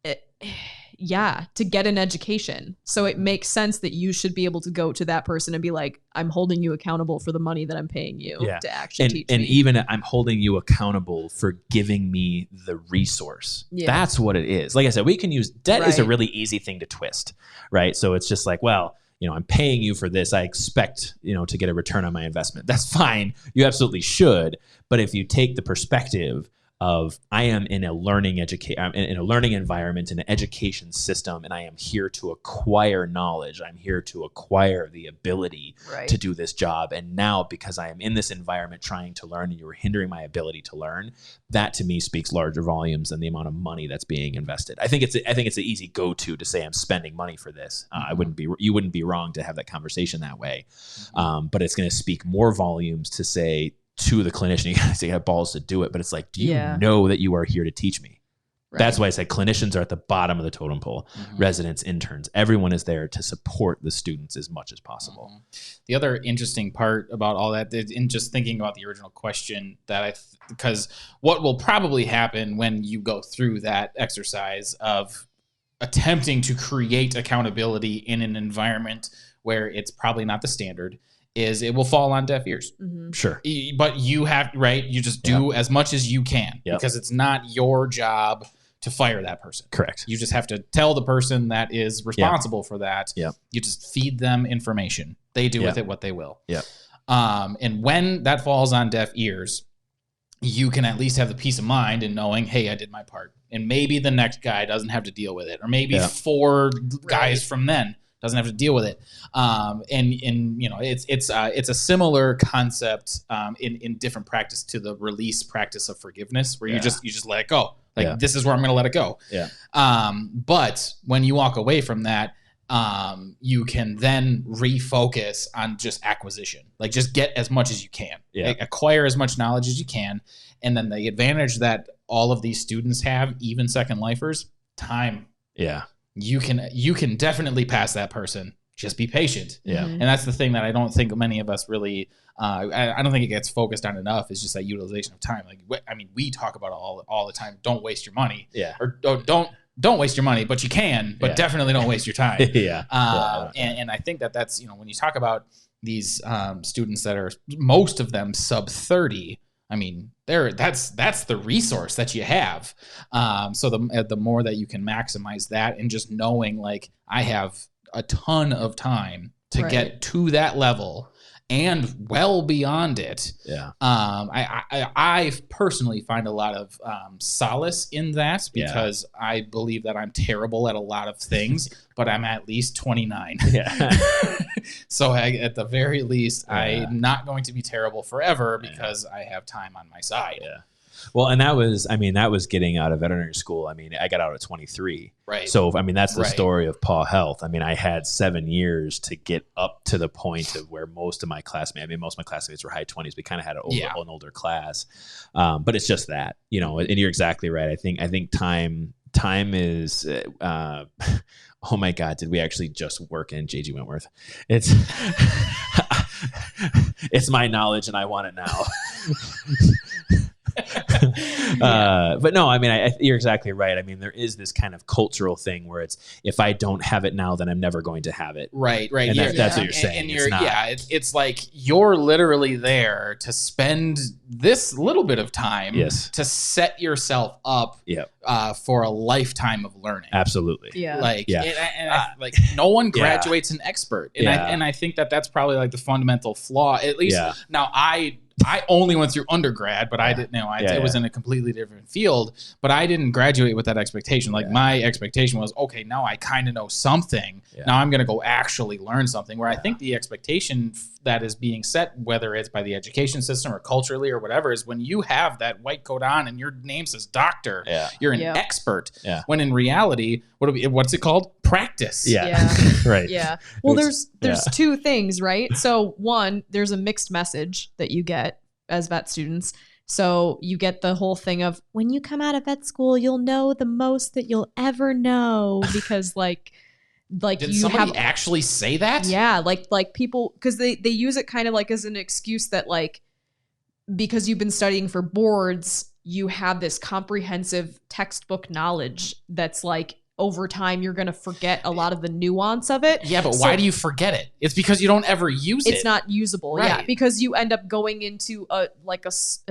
To get an education. So it makes sense that you should be able to go to that person and be like, I'm holding you accountable for the money that I'm paying you to actually teach me. And even I'm holding you accountable for giving me the resource. Yeah. That's what it is. Like I said, we can use debt is a really easy thing to twist, right? So it's just like, well, I'm paying you for this. I expect, to get a return on my investment. That's fine. You absolutely should. But if you take the perspective of I am in a learning environment, in an education system, and I am here to acquire knowledge. I'm here to acquire the ability to do this job. And now, because I am in this environment trying to learn, and you are hindering my ability to learn, that to me speaks larger volumes than the amount of money that's being invested. I think it's an easy go-to to say I'm spending money for this. You wouldn't be wrong to have that conversation that way. But it's going to speak more volumes to say, to the clinician, you have balls to do it, but it's like, do you know that you are here to teach me? Right. That's why I said clinicians are at the bottom of the totem pole. Residents, interns, everyone is there to support the students as much as possible. The other interesting part about all that, in just thinking about the original question, because what will probably happen when you go through that exercise of attempting to create accountability in an environment where it's probably not the standard, is it will fall on deaf ears. Sure. But you have, right? You just do as much as you can because it's not your job to fire that person. Correct. You just have to tell the person that is responsible for that. You just feed them information. They do with it what they will. And when that falls on deaf ears, you can at least have the peace of mind in knowing, hey, I did my part. And maybe the next guy doesn't have to deal with it. Or maybe 4 guys from then doesn't have to deal with it. And you know, it's a similar concept in different practice to the release practice of forgiveness, where you just let it go. Like this is where I'm going to let it go. But when you walk away from that, you can then refocus on just acquisition. Like just get as much as you can. Like, acquire as much knowledge as you can. And then the advantage that all of these students have, even second lifers, time. You can definitely pass that person. Just be patient. And that's the thing that I don't think many of us really, I don't think it gets focused on enough, is just that utilization of time. Like, I mean, we talk about it all the time. Don't waste your money. Or don't waste your money, but you can, but definitely don't waste your time. And I think that's, you know, when you talk about these students that are, most of them sub 30, I mean, that's the resource that you have. So the more that you can maximize that, and just knowing like I have a ton of time to get to that level and well beyond it. I personally find a lot of solace in that, because I believe that I'm terrible at a lot of things, but I'm at least 29. So at the very least, I'm not going to be terrible forever because I have time on my side. Well, and that was getting out of veterinary school. I mean, I got out at 23. So, I mean, that's the story of Paw Health. I mean, I had 7 years to get up to the point of where most of my classmates were high 20s. We kind of had an older class. But it's just that, you know, and you're exactly right. I think time is, oh my God, did we actually just work in J.G. Wentworth? It's my knowledge and I want it now. But no, I mean, you're exactly right. I mean, there is this kind of cultural thing where it's, if I don't have it now, then I'm never going to have it. Right. And that's what you're saying. And it's like you're literally there to spend this little bit of time to set yourself up for a lifetime of learning. Absolutely. Like no one graduates an expert, and I think that's probably like the fundamental flaw. At least now, I only went through undergrad, but I didn't know. It was in a completely different field, but I didn't graduate with that expectation. Like my expectation was, okay, now I kind of know something. Now I'm going to go actually learn something, where I think the expectation that is being set, whether it's by the education system or culturally or whatever, is when you have that white coat on and your name says doctor, you're an expert. When in reality, what's it called? Practice. Right. Well, there's 2 things, right? So one, there's a mixed message that you get as vet students. So you get the whole thing of, when you come out of vet school, you'll know the most that you'll ever know, because like did somebody actually say that? Yeah, like people, because they use it kind of like as an excuse that like, because you've been studying for boards, you have this comprehensive textbook knowledge that's like, over time you're going to forget a lot of the nuance of it. But why do you forget it? It's because you don't ever use it. It's not usable. Because you end up going into a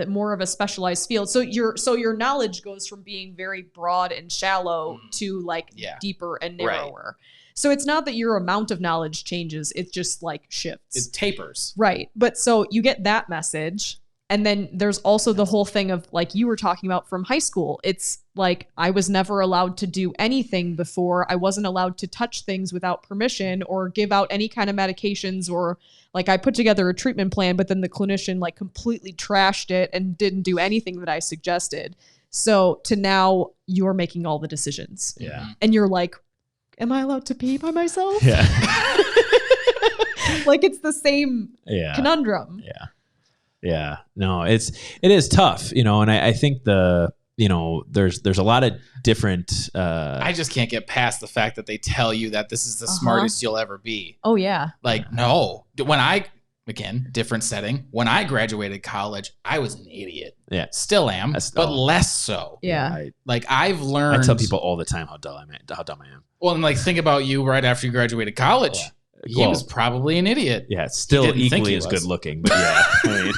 more of a specialized field. So your knowledge goes from being very broad and shallow to like deeper and narrower. So it's not that your amount of knowledge changes, it's just like shifts. It tapers. Right. But so you get that message. And then there's also the whole thing of, like you were talking about from high school. It's like, I was never allowed to do anything before. I wasn't allowed to touch things without permission or give out any kind of medications, or like I put together a treatment plan, but then the clinician like completely trashed it and didn't do anything that I suggested. So to now you're making all the decisions. And you're like, am I allowed to pee by myself? Like it's the same conundrum. No, it is tough, you know, and I think there's a lot of different. I just can't get past the fact that they tell you that this is the smartest you'll ever be. Oh yeah. Like, no. Again, different setting. When I graduated college, I was an idiot. Yeah. Still am, but less so. Yeah. I've learned. I tell people all the time how dumb I am. Well, and like, think about you right after you graduated college. Yeah. He was probably an idiot. Yeah, still equally as good looking, but yeah. I mean,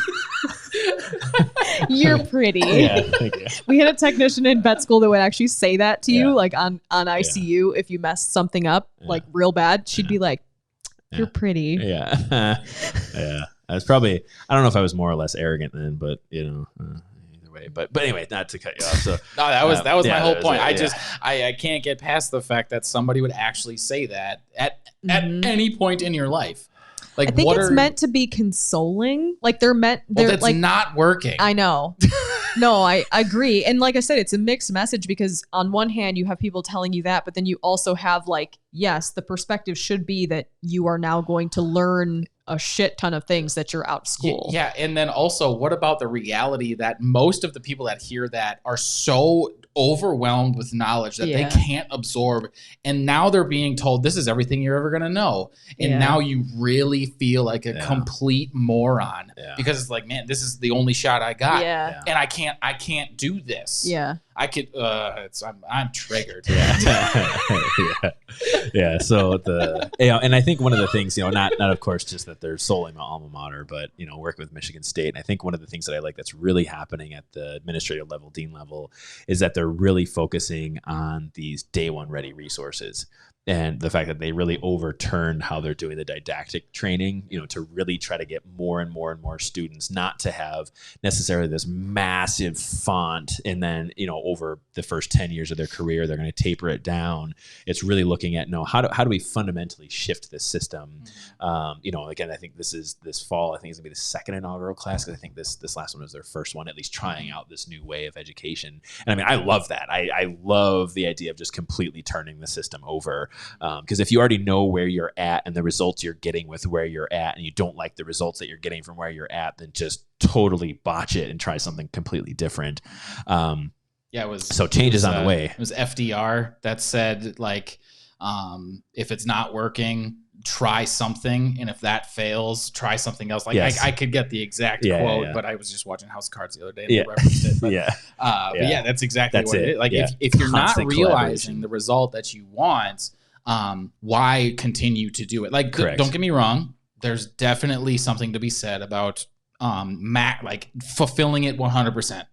you're pretty. Yeah, thank you. We had a technician in vet school that would actually say that to you, like on ICU, if you messed something up like real bad, she'd be like, "You're pretty." Yeah, yeah. I was probably, I don't know if I was more or less arrogant then, but either way. But anyway, not to cut you off. So no, that was my whole point. I can't get past the fact that somebody would actually say that at any point in your life. Like, I think it's meant to be consoling. Like that's like not working. I know. No, I agree. And like I said, it's a mixed message because on one hand you have people telling you that, but then you also have like, yes, the perspective should be that you are now going to learn a shit ton of things that you're out of school. Yeah. And then also, what about the reality that most of the people that hear that are so overwhelmed with knowledge that they can't absorb, and now they're being told this is everything you're ever going to know, and now you really feel like a complete moron because it's like, man, this is the only shot I got, and I can't do this. I could I'm triggered. Yeah. So and I think one of the things, not of course just that they're solely my alma mater, but working with Michigan State, and I think one of the things that I like that's really happening at the administrative level, dean level, is that they're really focusing on these day one ready resources. And the fact that they really overturned how they're doing the didactic training, to really try to get more and more and more students, not to have necessarily this massive font. And then, over the first 10 years of their career, they're going to taper it down. It's really looking at, how do we fundamentally shift this system? Again, I think this fall, I think it's gonna be the second inaugural class, because I think this last one was their first one, at least trying out this new way of education. And I mean, I love that. I love the idea of just completely turning the system over. Because if you already know where you're at and the results you're getting with where you're at, and you don't like the results that you're getting from where you're at, then just totally botch it and try something completely different. Change is on the way. It was FDR that said, like, if it's not working, try something, and if that fails, try something else. Like, I could get the exact quote, but I was just watching House of Cards the other day and they referenced it. But, that's exactly what it is. Like, if you're not realizing the result that you want, why continue to do it? Like, don't get me wrong, there's definitely something to be said about fulfilling it 100%.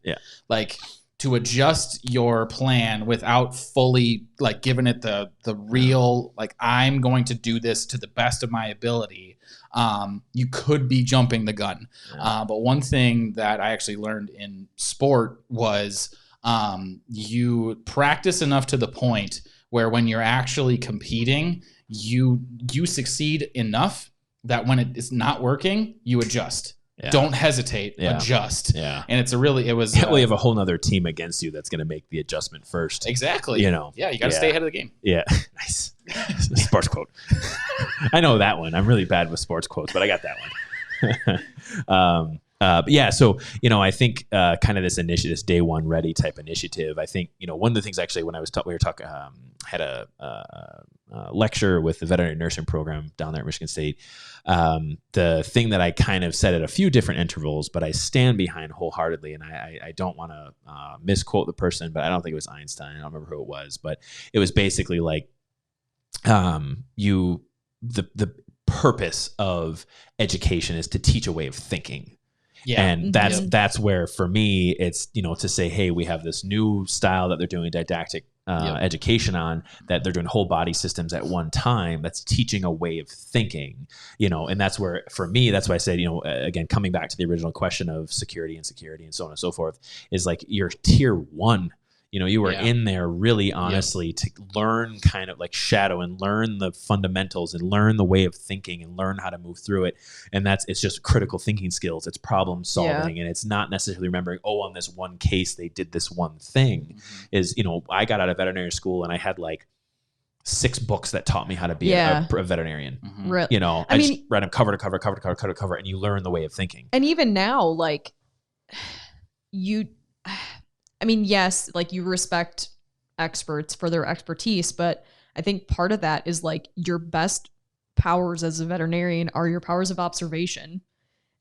Like, to adjust your plan without fully like giving it the real, like, I'm going to do this to the best of my ability. You could be jumping the gun. But one thing that I actually learned in sport was you practice enough to the point where when you're actually competing, you succeed enough that when it is not working, you adjust. Don't hesitate. Adjust. And we have a whole nother team against you that's going to make the adjustment first. Exactly. You got to stay ahead of the game. Nice. Sports quote. I know that one. I'm really bad with sports quotes, but I got that one. So I think kind of this initiative, this day one ready type initiative. I think one of the things actually when I was we were talking, had a lecture with the veterinary nursing program down there at Michigan State. The thing that I kind of said at a few different intervals, but I stand behind wholeheartedly, and I don't want to misquote the person, but I don't think it was Einstein. I don't remember who it was, but it was basically like the purpose of education is to teach a way of thinking. And that's where, for me, it's, to say, hey, we have this new style that they're doing didactic education on, that they're doing whole body systems at one time. That's teaching a way of thinking, and that's where, for me, that's why I said, again, coming back to the original question of security, insecurity, and so on and so forth, is like your tier one. You were in there really honestly to learn, kind of like shadow and learn the fundamentals and learn the way of thinking and learn how to move through it. And it's just critical thinking skills. It's problem solving. And it's not necessarily remembering, on this one case, they did this one thing. I got out of veterinary school and I had like 6 books that taught me how to be a veterinarian. I just read them cover to cover, cover to cover, cover to cover, and you learn the way of thinking. And even now, like I mean, yes, like you respect experts for their expertise, but I think part of that is like your best powers as a veterinarian are your powers of observation,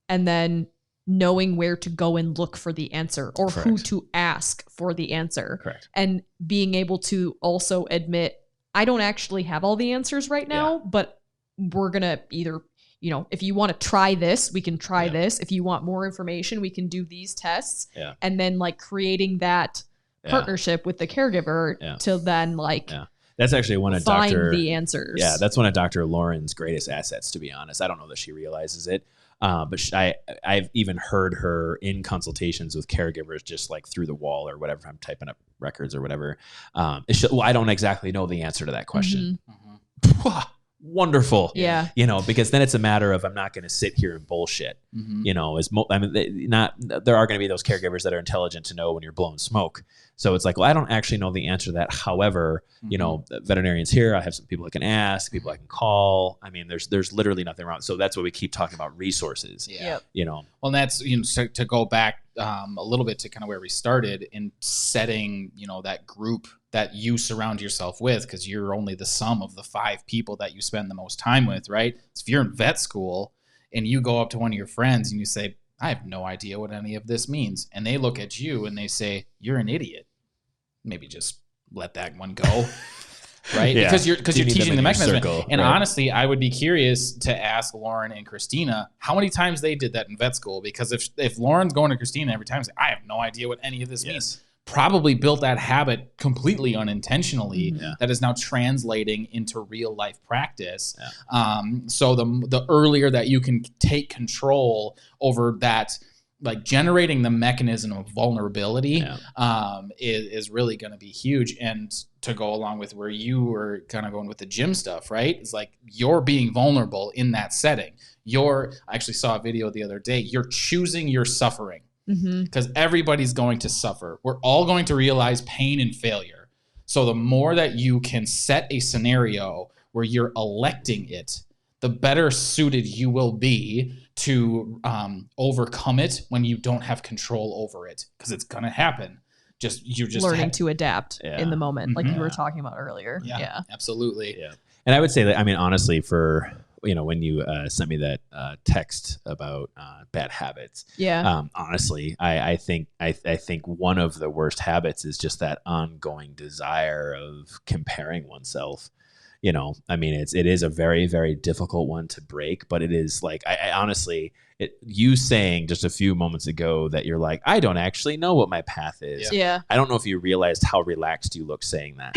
and then knowing where to go and look for the answer, or Correct. who to ask for the answer. Correct. And being able to also admit, I don't actually have all the answers right now, but we're going to either, you know, if you want to try this, we can try this. If you want more information, we can do these tests. Yeah. And then like creating that partnership with the caregiver to then like that's actually one of find the answers. Yeah, that's one of Dr. Lauren's greatest assets, to be honest. I don't know that she realizes it. But I've even heard her in consultations with caregivers, just like through the wall or whatever. I'm typing up records or whatever. Well, I don't exactly know the answer to that question. Wonderful. Yeah. You know, because then it's a matter of, I'm not going to sit here and bullshit. You know, there are going to be those caregivers that are intelligent to know when you're blowing smoke. So it's like, well, I don't actually know the answer to that. However, you know, veterinarians here, I have some people I can ask, people I can call. I mean, there's literally nothing wrong. So that's why we keep talking about resources. Yeah. You know, well, and that's, you know, to go back a little bit to kind of where we started in setting, you know, that group that you surround yourself with, because you're only the sum of the 5 people that you spend the most time with, right? So if you're in vet school and you go up to one of your friends and you say, I have no idea what any of this means, and they look at you and they say, you're an idiot, maybe just let that one go. Right? Yeah. Because you're teaching the mechanism. Circle, and right. honestly, I would be curious to ask Lauren and Christina how many times they did that in vet school. Because if Lauren's going to Christina every time, I have no idea what any of this means. Probably built that habit completely unintentionally that is now translating into real life practice. So the earlier that you can take control over that, like generating the mechanism of vulnerability is really going to be huge. And to go along with where you were kind of going with the gym stuff, right? It's like you're being vulnerable in that setting. I actually saw a video the other day. You're choosing your suffering. Because everybody's going to suffer. We're all going to realize pain and failure. So the more that you can set a scenario where you're electing it, the better suited you will be to overcome it when you don't have control over it. Because it's going to happen. You're just learning to adapt in the moment, like you were talking about earlier. Yeah, absolutely. Yeah. And I would say that, I mean, honestly, for, you know, when you sent me that text about bad habits, honestly, I think one of the worst habits is just that ongoing desire of comparing oneself. You know, I mean, it is a very, very difficult one to break, but it is like, I honestly, you saying just a few moments ago that you're like, I don't actually know what my path is. Yeah. I don't know if you realized how relaxed you look saying that.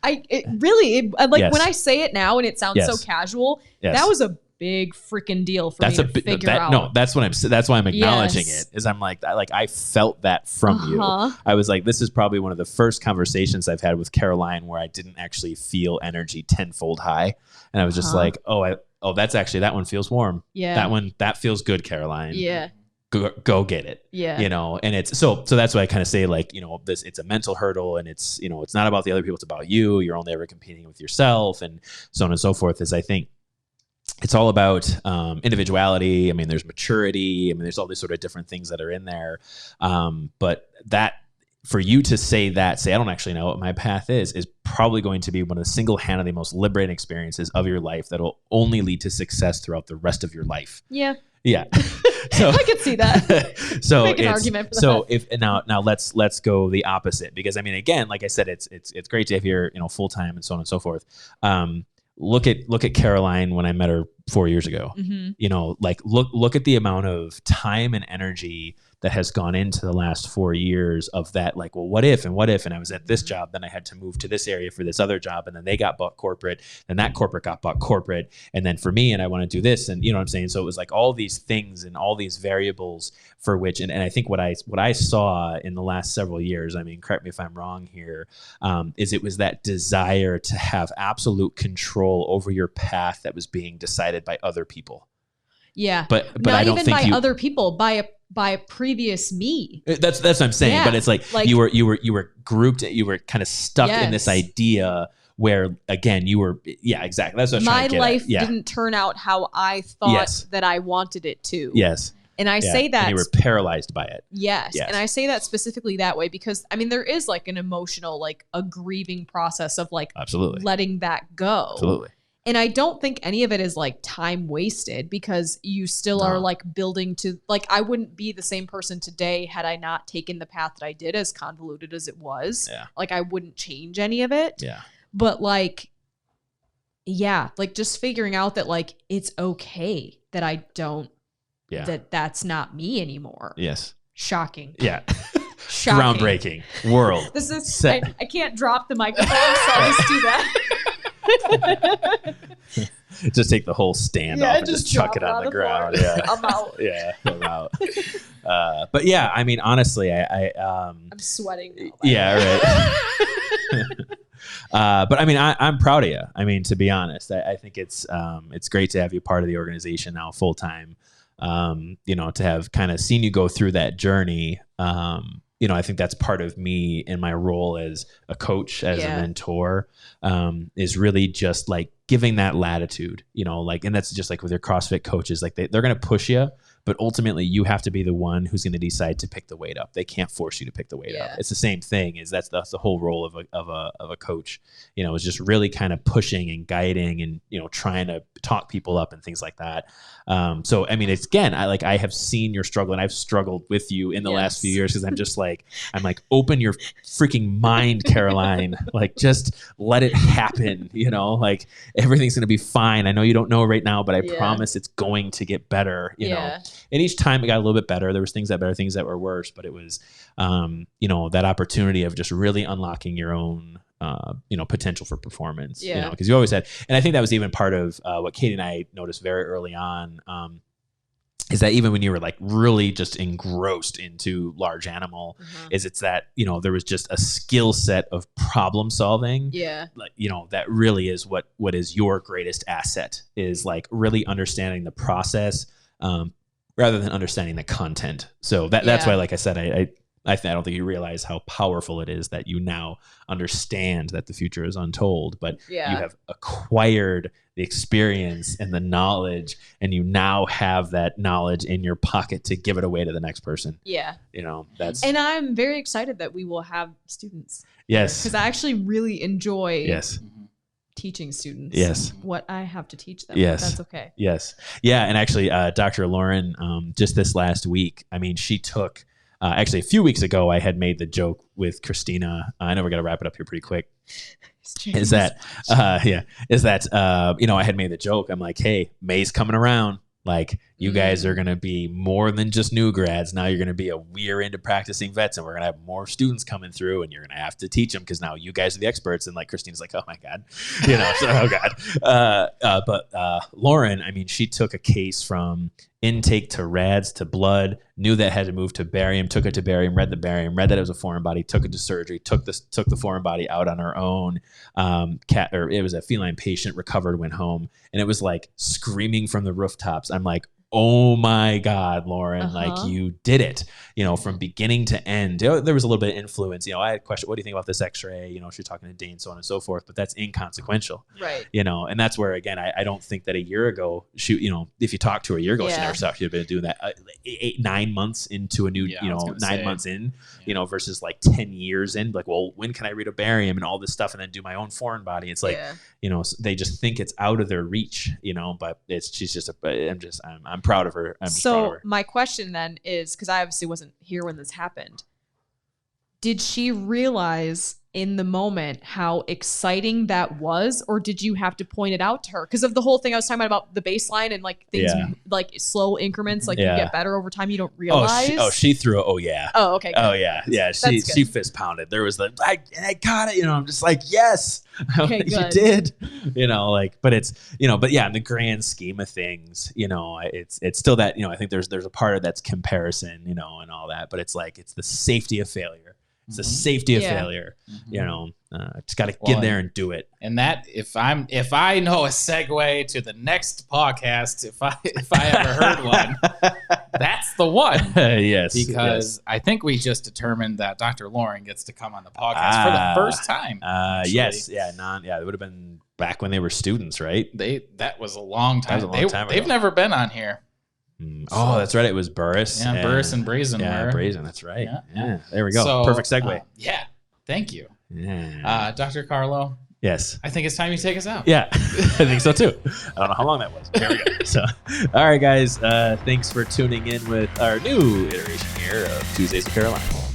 When I say it now and it sounds so casual, that was a big freaking deal for me to figure out. No, that's why I'm acknowledging it. Is I'm like I felt that from you. I was like, this is probably one of the first conversations I've had with Caroline where I didn't actually feel energy tenfold high, and I was just like, that's actually, that one feels warm. Yeah, that feels good, Caroline. Yeah. Go get it. Yeah. You know, and it's so that's why I kind of say, like, you know, it's a mental hurdle, and it's, you know, it's not about the other people, it's about you. You're only ever competing with yourself, and so on and so forth. Is I think it's all about individuality. I mean, there's maturity. I mean, there's all these sort of different things that are in there. But that, for you to say, I don't actually know what my path is probably going to be one of the single-handedly most liberating experiences of your life that will only lead to success throughout the rest of your life. Yeah. Yeah. So I could see that. So make an argument for that. So now let's go the opposite, because I mean, again, like I said, it's great to have your, you know, full-time and so on and so forth. Look at Caroline when I met her 4 years ago. You know, like look at the amount of time and energy that has gone into the last 4 years of that. Like, well, what if, and I was at this job, then I had to move to this area for this other job, and then they got bought corporate, and that corporate got bought corporate, and then for me, and I want to do this, and you know what I'm saying? So it was like all these things and all these variables for which, and I think what I saw in the last several years, I mean, correct me if I'm wrong here, is it was that desire to have absolute control over your path that was being decided by other people. Yeah. But not I don't even think by other people, by a previous me. That's what I'm saying. Yeah. But it's like you were grouped, you were kind of stuck in this idea where, again, you were, exactly. That's what I'm trying to get my life at. Yeah. didn't turn out how I thought that I wanted it to. Yes. And I Yeah. say that And you were paralyzed by it. Yes. Yes. And I say that specifically that way because I mean there is like an emotional, like a grieving process of like Absolutely. letting that go. Absolutely. And I don't think any of it is like time wasted because you still are like building to like I wouldn't be the same person today had I not taken the path that I did, as convoluted as it was. Yeah. Like I wouldn't change any of it. Yeah. But like yeah, like just figuring out that like it's okay that I don't that's not me anymore. Yes. Shocking. Yeah. Shocking. Groundbreaking. World. This is I can't drop the microphone, so I'll just do that. Just take the whole stand off and just chuck it on the ground. Floor. Yeah. I'm out. Yeah, I'm out. But yeah, I mean, honestly, I'm sweating now. Yeah, right. But I mean, I'm proud of you. I mean, to be honest, I think it's great to have you part of the organization now full time. You know, to have kind of seen you go through that journey. You know, I think that's part of me in my role as a coach, as a mentor, is really just like giving that latitude, you know, like, and that's just like with your CrossFit coaches, like they're going to push you, but ultimately you have to be the one who's going to decide to pick the weight up. They can't force you to pick the weight up. It's the same thing is that's the whole role of a coach, you know, is just really kind of pushing and guiding and, you know, trying to talk people up and things like that. So, I mean, it's again, I have seen your struggle and I've struggled with you in the last few years. Cause I'm like, open your freaking mind, Caroline, like just let it happen. You know, like everything's going to be fine. I know you don't know right now, but I promise it's going to get better, you know? And each time it got a little bit better. There was things that better, things that were worse, but it was, you know, that opportunity of just really unlocking your own, you know, potential for performance, you know, because you always had, and I think that was even part of what Katie and I noticed very early on, is that even when you were like really just engrossed into large animal, it's that, you know, there was just a skill set of problem solving. Like, you know, that really is what is your greatest asset is like really understanding the process, rather than understanding the content. So that's why, like I said, I don't think you realize how powerful it is that you now understand that the future is untold, but you have acquired the experience and the knowledge, and you now have that knowledge in your pocket to give it away to the next person. You know, and I'm very excited that we will have students. Because I actually really enjoy teaching students what I have to teach them. That's okay. Yeah. And actually, Dr. Lauren, just this last week, I mean, she took, actually a few weeks ago, I had made the joke with Christina. I know we're going to wrap it up here pretty quick. Is that, you know, I had made the joke. I'm like, hey, May's coming around. Like, you guys are going to be more than just new grads. Now you're going to be we're into practicing vets, and we're going to have more students coming through, and you're going to have to teach them because now you guys are the experts. And like Christina's like, oh my God, you know, so, oh God. But Lauren, I mean, she took a case from intake to rads to blood, knew that had to move to barium, took it to barium, read the barium, read that it was a foreign body, took it to surgery, took the foreign body out on her own. It was a feline patient, recovered, went home, and it was like screaming from the rooftops. I'm like, oh my God, Lauren, like you did it, you know, from beginning to end. There was a little bit of influence. You know, I had a question, what do you think about this x-ray? You know, she's talking to Dane, so on and so forth, but that's inconsequential. You know, and that's where, again, I don't think that a year ago, you know, if you talked to her a year ago, she never thought she'd been doing that 9 months into a new, you know, 9 months in, you know, versus like 10 years in, like, well, when can I read a barium and all this stuff and then do my own foreign body? It's like, you know, they just think it's out of their reach, you know, but she's just, I'm proud of her. My question then is, because I obviously wasn't here when this happened, did she realize in the moment how exciting that was, or did you have to point it out to her? Because of the whole thing I was talking about the baseline and like things like slow increments, like you get better over time, you don't realize. She threw it. Oh okay. Good. Oh yeah. She fist pounded. There was I got it. You know, I'm just like, yes, okay, you did. You know, like, but it's, you know, but yeah, in the grand scheme of things, you know, it's still that, you know, I think there's a part of that's comparison, you know, and all that, but it's like, it's the safety of failure. It's the safety of failure, you know, just got to get there and do it. And that, if I know a segue to the next podcast, if I ever heard one, that's the one. Because I think we just determined that Dr. Lauren gets to come on the podcast for the first time. Yes. Yeah. It would have been back when they were students, right? That was a long time. That was a long time ago. They've never been on here. Oh, that's right. It was Burris. Yeah, Burris and Brazen. Yeah, were. Brazen. That's right. Yeah. Yeah. There we go. So, Perfect segue. Yeah. Thank you. Yeah. Dr. Carlo, Yes. I think it's time you take us out. Yeah, I think so too. I don't know how long that was. There we go. So, all right, guys. Thanks for tuning in with our new iteration here of Tuesdays with Caroline.